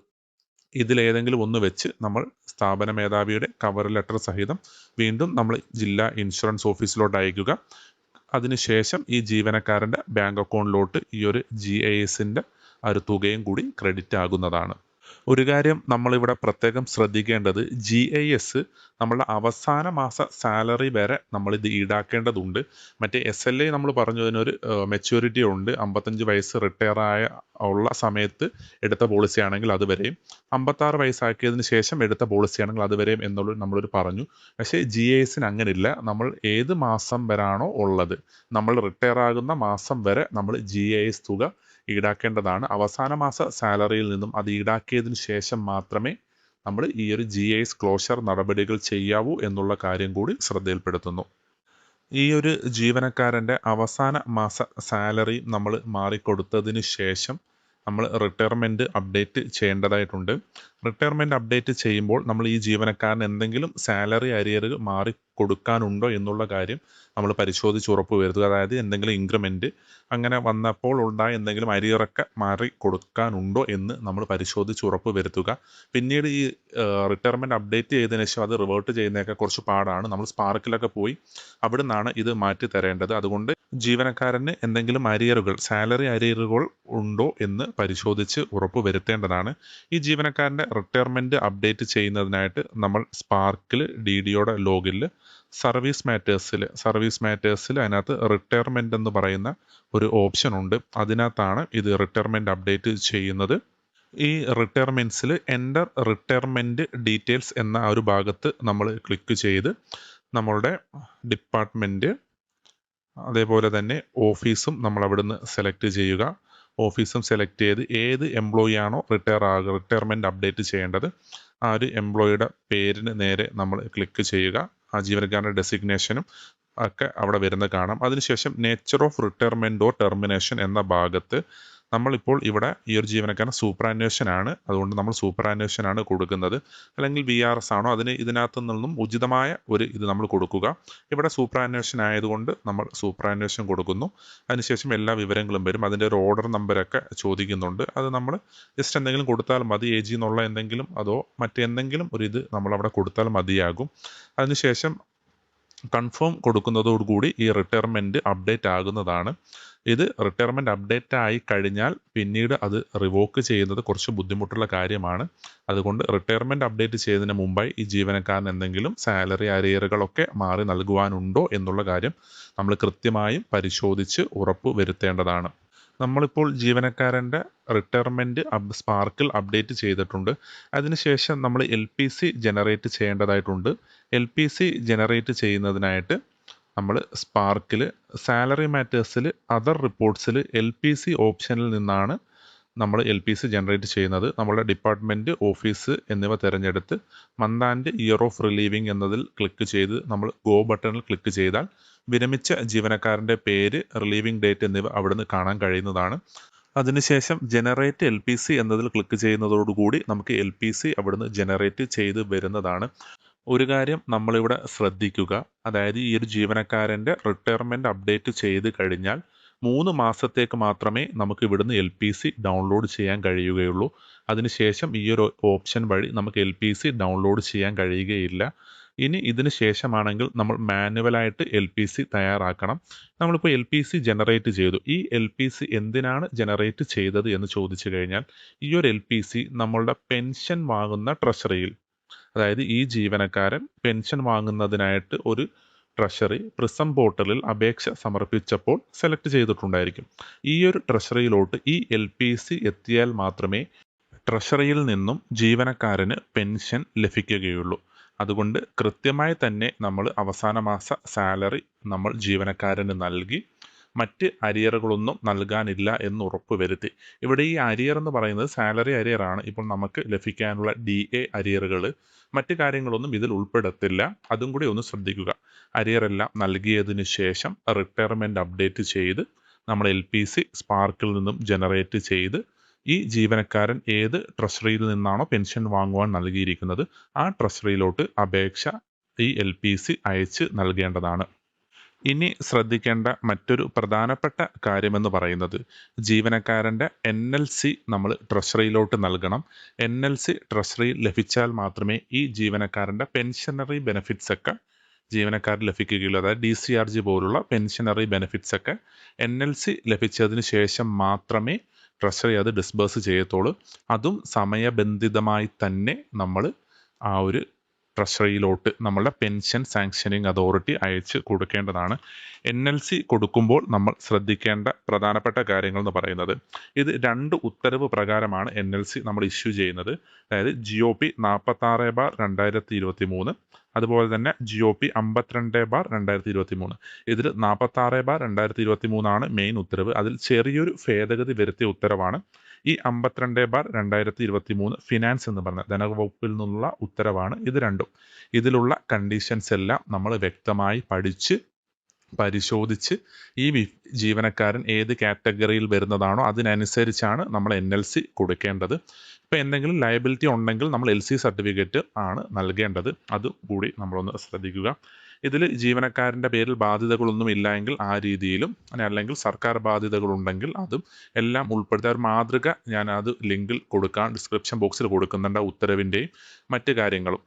ഇതിലേതെങ്കിലും ഒന്ന് വെച്ച് നമ്മൾ സ്ഥാപന മേധാവിയുടെ കവർ ലെറ്റർ സഹിതം വീണ്ടും നമ്മൾ ജില്ലാ ഇൻഷുറൻസ് ഓഫീസിലോട്ട് അയക്കുക. അതിനുശേഷം ഈ ജീവനക്കാരൻ്റെ ബാങ്ക് അക്കൗണ്ടിലോട്ട് ഈ ഒരു GISൻ്റെ ആ ഒരു തുകയും കൂടി ക്രെഡിറ്റ് ആകുന്നതാണ്. ഒരു കാര്യം നമ്മളിവിടെ പ്രത്യേകം ശ്രദ്ധിക്കേണ്ടത്, GIS നമ്മളുടെ അവസാന മാസ സാലറി വരെ നമ്മളിത് ഈടാക്കേണ്ടതുണ്ട്. മറ്റേ SLI നമ്മൾ പറഞ്ഞു അതിനൊരു മെച്യൂരിറ്റി ഉണ്ട്. 55 വയസ്സ് റിട്ടയർ ഉള്ള സമയത്ത് എടുത്ത പോളിസി ആണെങ്കിൽ അതുവരെയും, 56 വയസ്സാക്കിയതിന് ശേഷം എടുത്ത പോളിസി ആണെങ്കിൽ അതുവരെയും എന്നുള്ളത് നമ്മളൊരു പറഞ്ഞു. പക്ഷേ GISന് അങ്ങനെയില്ല. നമ്മൾ ഏത് മാസം വരാണോ ഉള്ളത്, നമ്മൾ റിട്ടയർ ആകുന്ന മാസം വരെ നമ്മൾ GIS തുക ഈടാക്കേണ്ടതാണ്. അവസാന മാസ സാലറിയിൽ നിന്നും അത് ഈടാക്കിയതിന് ശേഷം മാത്രമേ നമ്മൾ ഈ ഒരു GIS ക്ലോഷർ നടപടികൾ ചെയ്യാവൂ എന്നുള്ള കാര്യം കൂടി ശ്രദ്ധയിൽപ്പെടുത്തുന്നു. ഈ ഒരു ജീവനക്കാരൻ്റെ അവസാന മാസ സാലറി നമ്മൾ മാറിക്കൊടുത്തതിന് ശേഷം നമ്മൾ റിട്ടയർമെൻറ്റ് അപ്ഡേറ്റ് ചെയ്യേണ്ടതായിട്ടുണ്ട്. റിട്ടയർമെൻറ്റ് അപ്ഡേറ്റ് ചെയ്യുമ്പോൾ നമ്മൾ ഈ ജീവനക്കാരന് എന്തെങ്കിലും സാലറി അരിയർ മാറിക്കൊടുക്കാനുണ്ടോ എന്നുള്ള കാര്യം നമ്മൾ പരിശോധിച്ച് ഉറപ്പ് വരുത്തുക. അതായത് എന്തെങ്കിലും ഇൻക്രിമെൻറ്റ് അങ്ങനെ വന്നപ്പോൾ ഉണ്ടായ എന്തെങ്കിലും അരിയറൊക്കെ മാറി കൊടുക്കാനുണ്ടോ എന്ന് നമ്മൾ പരിശോധിച്ച് ഉറപ്പ് വരുത്തുക. പിന്നീട് ഈ റിട്ടയർമെൻറ്റ് അപ്ഡേറ്റ് ചെയ്തതിന് ശേഷം അത് റിവേർട്ട് ചെയ്യുന്നതൊക്കെ കുറച്ച് പാടാണ്. നമ്മൾ സ്പാർക്കിലൊക്കെ പോയി അവിടെ നിന്നാണ് ഇത് മാറ്റി തരേണ്ടത്. അതുകൊണ്ട് ജീവനക്കാരന് എന്തെങ്കിലും അരിയറുകൾ, സാലറി അരിയറുകൾ ഉണ്ടോ എന്ന് പരിശോധിച്ച് ഉറപ്പ് വരുത്തേണ്ടതാണ്. ഈ ജീവനക്കാരൻ്റെ റിട്ടയർമെൻറ്റ് അപ്ഡേറ്റ് ചെയ്യുന്നതിനായിട്ട് നമ്മൾ സ്പാർക്കിൽ DDOയുടെ ലോഗിൽ സർവീസ് മാറ്റേഴ്സിൽ അതിനകത്ത് റിട്ടയർമെൻറ്റ് എന്ന് പറയുന്ന ഒരു ഓപ്ഷൻ ഉണ്ട്. അതിനകത്താണ് ഇത് റിട്ടയർമെൻറ്റ് അപ്ഡേറ്റ് ചെയ്യുന്നത്. ഈ റിട്ടയർമെൻറ്റ്സിൽ എൻ്റർ റിട്ടയർമെൻറ്റ് ഡീറ്റെയിൽസ് എന്ന ആ ഒരു ഭാഗത്ത് നമ്മൾ ക്ലിക്ക് ചെയ്ത് നമ്മളുടെ ഡിപ്പാർട്ട്മെൻറ്റ്, അതേപോലെ തന്നെ ഓഫീസും നമ്മൾ അവിടുന്ന് സെലക്ട് ചെയ്യുക. ഓഫീസും സെലക്ട് ചെയ്ത് ഏത് എംപ്ലോയി ആണോ റിട്ടയർമെൻറ്റ് അപ്ഡേറ്റ് ചെയ്യേണ്ടത് ആ ഒരു എംപ്ലോയിയുടെ പേരിന് നേരെ നമ്മൾ ക്ലിക്ക് ചെയ്യുക. ആ ജീവനക്കാരൻ്റെ ഡെസിഗ്നേഷനും ഒക്കെ അവിടെ വരുന്നത് കാണാം. അതിനുശേഷം nature of retirement or termination എന്ന ഭാഗത്ത് നമ്മളിപ്പോൾ ഇവിടെ ഈ ഒരു ജീവനക്കാരൻ സൂപ്പറാന്വേഷൻ ആണ്, അതുകൊണ്ട് നമ്മൾ സൂപ്പറാന്വേഷൻ ആണ് കൊടുക്കുന്നത്. അല്ലെങ്കിൽ VRS ആണോ അതിന് ഇതിനകത്തു നിന്നും ഉചിതമായ ഒരു ഇത് നമ്മൾ കൊടുക്കുക. ഇവിടെ സൂപ്പറാന്വേഷൻ ആയതുകൊണ്ട് നമ്മൾ സൂപ്പറാന്വേഷൻ കൊടുക്കുന്നു. അതിനുശേഷം എല്ലാ വിവരങ്ങളും വരും. അതിൻ്റെ ഒരു ഓർഡർ നമ്പരൊക്കെ ചോദിക്കുന്നുണ്ട്. അത് നമ്മൾ ജസ്റ്റ് എന്തെങ്കിലും കൊടുത്താൽ മതി, AG എന്നുള്ള എന്തെങ്കിലും അതോ മറ്റെന്തെങ്കിലും ഒരു ഇത് നമ്മളവിടെ കൊടുത്താൽ മതിയാകും. അതിനുശേഷം കൺഫേം കൊടുക്കുന്നതോടുകൂടി ഈ റിട്ടയർമെൻറ്റ് അപ്ഡേറ്റ് ആകുന്നതാണ്. ഇത് റിട്ടയർമെൻറ്റ് അപ്ഡേറ്റ് ആയി കഴിഞ്ഞാൽ പിന്നീട് അത് റിവോക്ക് ചെയ്യുന്നത് കുറച്ച് ബുദ്ധിമുട്ടുള്ള കാര്യമാണ്. അതുകൊണ്ട് റിട്ടയർമെൻറ്റ് അപ്ഡേറ്റ് ചെയ്തതിന് മുമ്പായി ഈ ജീവനക്കാരന് എന്തെങ്കിലും സാലറി അരിയറുകളൊക്കെ മാറി നൽകുവാനുണ്ടോ എന്നുള്ള കാര്യം നമ്മൾ കൃത്യമായും പരിശോധിച്ച് ഉറപ്പ് വരുത്തേണ്ടതാണ്. നമ്മളിപ്പോൾ ജീവനക്കാരൻ്റെ റിട്ടയർമെൻറ്റ് സ്പാർക്കിൽ അപ്ഡേറ്റ് ചെയ്തിട്ടുണ്ട്. അതിനുശേഷം നമ്മൾ LPC ജനറേറ്റ് ചെയ്യേണ്ടതായിട്ടുണ്ട്. LPC ജനറേറ്റ് ചെയ്യുന്നതിനായിട്ട് നമ്മൾ സ്പാർക്കിൽ സാലറി മാറ്റേഴ്സിൽ അതർ റിപ്പോർട്ട്സിൽ LPC ഓപ്ഷനിൽ നിന്നാണ് നമ്മൾ LPC ജനറേറ്റ് ചെയ്യുന്നത്. നമ്മളുടെ ഡിപ്പാർട്ട്മെൻറ്റ്, ഓഫീസ് എന്നിവ തിരഞ്ഞെടുത്ത് month and year of relieving എന്നതിൽ ക്ലിക്ക് ചെയ്ത് നമ്മൾ ഗോ ബട്ടണിൽ ക്ലിക്ക് ചെയ്താൽ വിരമിച്ച ജീവനക്കാരൻ്റെ പേര്, റിലീവിംഗ് ഡേറ്റ് എന്നിവ അവിടുന്ന് കാണാൻ കഴിയുന്നതാണ്. അതിനുശേഷം ജനറേറ്റ് LPC എന്നതിൽ ക്ലിക്ക് ചെയ്യുന്നതോടുകൂടി നമുക്ക് LPC അവിടുന്ന് ജനറേറ്റ് ചെയ്ത് വരുന്നതാണ്. ഒരു കാര്യം നമ്മളിവിടെ ശ്രദ്ധിക്കുക, അതായത് ഈ ഒരു ജീവനക്കാരൻ്റെ റിട്ടയർമെൻറ്റ് അപ്ഡേറ്റ് ചെയ്ത് കഴിഞ്ഞാൽ 3 മാസത്തേക്ക് മാത്രമേ നമുക്ക് ഇവിടുന്ന് LPC ഡൗൺലോഡ് ചെയ്യാൻ കഴിയുകയുള്ളൂ. അതിനുശേഷം ഈ ഒരു ഓപ്ഷൻ വഴി നമുക്ക് LPC ഡൗൺലോഡ് ചെയ്യാൻ കഴിയുകയില്ല. ഇനി ഇതിന് ശേഷമാണെങ്കിൽ നമ്മൾ മാനുവലായിട്ട് LPC തയ്യാറാക്കണം. നമ്മളിപ്പോൾ LPC ജനറേറ്റ് ചെയ്തു. ഈ LPC എന്തിനാണ് ജനറേറ്റ് ചെയ്തത് എന്ന് ചോദിച്ചു കഴിഞ്ഞാൽ, ഈ ഒരു LPC നമ്മളുടെ പെൻഷൻ വാങ്ങുന്ന ട്രഷറിയിൽ, അതായത് ഈ ജീവനക്കാരൻ പെൻഷൻ വാങ്ങുന്നതിനായിട്ട് ഒരു ട്രഷറി പ്രിസം പോർട്ടലിൽ അപേക്ഷ സമർപ്പിച്ചപ്പോൾ സെലക്ട് ചെയ്തിട്ടുണ്ടായിരിക്കും. ഈ ഒരു ട്രഷറിയിലോട്ട് ഈ LPC എത്തിയാൽ മാത്രമേ ട്രഷറിയിൽ നിന്നും ജീവനക്കാരന് പെൻഷൻ ലഭിക്കുകയുള്ളൂ. അതുകൊണ്ട് കൃത്യമായി തന്നെ നമ്മൾ അവസാന മാസ സാലറി നമ്മൾ ജീവനക്കാരന് നൽകി മറ്റ് അരിയറുകളൊന്നും നൽകാനില്ല എന്ന് ഉറപ്പ് വരുത്തി. ഇവിടെ ഈ അരിയർ എന്ന് പറയുന്നത് സാലറി അരിയറാണ്. ഇപ്പോൾ നമുക്ക് ലഭിക്കാനുള്ള DA അരിയറുകൾ, മറ്റ് കാര്യങ്ങളൊന്നും ഇതിൽ ഉൾപ്പെടുത്തില്ല. അതും കൂടി ഒന്ന് ശ്രദ്ധിക്കുക. അരിയറെല്ലാം നൽകിയതിന് ശേഷം റിട്ടയർമെൻറ്റ് അപ്ഡേറ്റ് ചെയ്ത് നമ്മൾ LPC സ്പാർക്കിൽ നിന്നും ജനറേറ്റ് ചെയ്ത് ഈ ജീവനക്കാരൻ ഏത് ട്രഷറിയിൽ നിന്നാണോ പെൻഷൻ വാങ്ങുവാൻ നൽകിയിരിക്കുന്നത് ആ ട്രഷറിയിലോട്ട് അപേക്ഷ ഈ LPC അയച്ച് നൽകേണ്ടതാണ്. ഇനി ശ്രദ്ധിക്കേണ്ട മറ്റൊരു പ്രധാനപ്പെട്ട കാര്യമെന്ന് പറയുന്നത്, ജീവനക്കാരൻ്റെ NLC നമ്മൾ ട്രഷറിയിലോട്ട് നൽകണം. NLC ട്രഷറിയിൽ ലഭിച്ചാൽ മാത്രമേ ഈ ജീവനക്കാരൻ്റെ പെൻഷനറി ബെനിഫിറ്റ്സ് ഒക്കെ ജീവനക്കാരന് ലഭിക്കുകയുള്ളൂ. അതായത് DCRG പോലുള്ള പെൻഷനറി ബെനിഫിറ്റ്സ് ഒക്കെ NLC ലഭിച്ചതിന് ശേഷം മാത്രമേ ട്രഷറി അത് ഡിസ്ബേഴ്സ് ചെയ്യത്തുള്ളൂ. അതും സമയബന്ധിതമായി തന്നെ നമ്മൾ ആ ഒരു ട്രഷറിയിലോട്ട് നമ്മളുടെ പെൻഷൻ സാങ്ഷനിങ് അതോറിറ്റി അയച്ച് കൊടുക്കേണ്ടതാണ്. NLC കൊടുക്കുമ്പോൾ നമ്മൾ ശ്രദ്ധിക്കേണ്ട പ്രധാനപ്പെട്ട കാര്യങ്ങൾ എന്ന് പറയുന്നത്, ഇത് 2 ഉത്തരവ് പ്രകാരമാണ് NLC നമ്മൾ ഇഷ്യൂ ചെയ്യുന്നത്. അതായത് GOP 46/2023, അതുപോലെ തന്നെ GOP 52/2023. ഇതിൽ 46/2023 ആണ് മെയിൻ ഉത്തരവ്. അതിൽ ചെറിയൊരു ഭേദഗതി വരുത്തിയ ഉത്തരവാണ് ഈ 52/2023 ഫിനാൻസ് എന്ന് പറഞ്ഞ ധനവകുപ്പിൽ നിന്നുള്ള ഉത്തരവാണ്. ഇത് രണ്ടും, ഇതിലുള്ള കണ്ടീഷൻസ് എല്ലാം നമ്മൾ വ്യക്തമായി പഠിച്ച് പരിശോധിച്ച് ഈ ജീവനക്കാരൻ ഏത് കാറ്റഗറിയിൽ വരുന്നതാണോ അതിനനുസരിച്ചാണ് നമ്മൾ NLC കൊടുക്കേണ്ടത്. ഇപ്പോൾ എന്തെങ്കിലും ലയബിലിറ്റി ഉണ്ടെങ്കിൽ നമ്മൾ LC സർട്ടിഫിക്കറ്റ് ആണ് നൽകേണ്ടത്. അതുകൂടി നമ്മളൊന്ന് ശ്രദ്ധിക്കുക. ഇതിൽ ജീവനക്കാരൻ്റെ പേരിൽ ബാധ്യതകളൊന്നും ഇല്ല എങ്കിൽ ആ രീതിയിലും, അല്ലെങ്കിൽ സർക്കാർ ബാധ്യതകളുണ്ടെങ്കിൽ അതും എല്ലാം ഉൾപ്പെടുത്തിയ ഒരു മാതൃക ഞാൻ അത് ലിങ്കിൽ കൊടുക്കാം, ഡിസ്ക്രിപ്ഷൻ ബോക്സിൽ കൊടുക്കുന്നുണ്ട്, ഉത്തരവിൻ്റെയും മറ്റ് കാര്യങ്ങളും.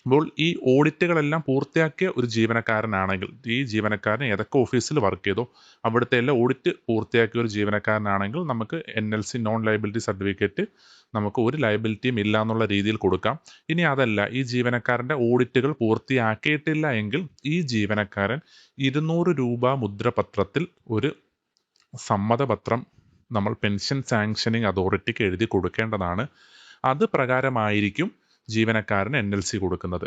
അപ്പോൾ ഈ ഓഡിറ്റുകളെല്ലാം പൂർത്തിയാക്കിയ ഒരു ജീവനക്കാരനാണെങ്കിൽ, ഈ ജീവനക്കാരൻ ഏതൊക്കെ ഓഫീസിൽ വർക്ക് ചെയ്തോ അവിടുത്തെ എല്ലാ ഓഡിറ്റ് പൂർത്തിയാക്കിയ ഒരു ജീവനക്കാരനാണെങ്കിൽ നമുക്ക് NLC നോൺ ലയബിലിറ്റി സർട്ടിഫിക്കറ്റ് നമുക്ക് ഒരു ലയബിലിറ്റിയും ഇല്ല എന്നുള്ള രീതിയിൽ കൊടുക്കാം. ഇനി അതല്ല, ഈ ജീവനക്കാരൻ്റെ ഓഡിറ്റുകൾ പൂർത്തിയാക്കിയിട്ടില്ല എങ്കിൽ ഈ ജീവനക്കാരൻ 200 രൂപ മുദ്രപത്രത്തിൽ ഒരു സമ്മതപത്രം നമ്മൾ പെൻഷൻ സാങ്ഷനിങ് അതോറിറ്റിക്ക് എഴുതി കൊടുക്കേണ്ടതാണ്. അത് പ്രകാരമായിരിക്കും ജീവനക്കാരന് NLC കൊടുക്കുന്നത്.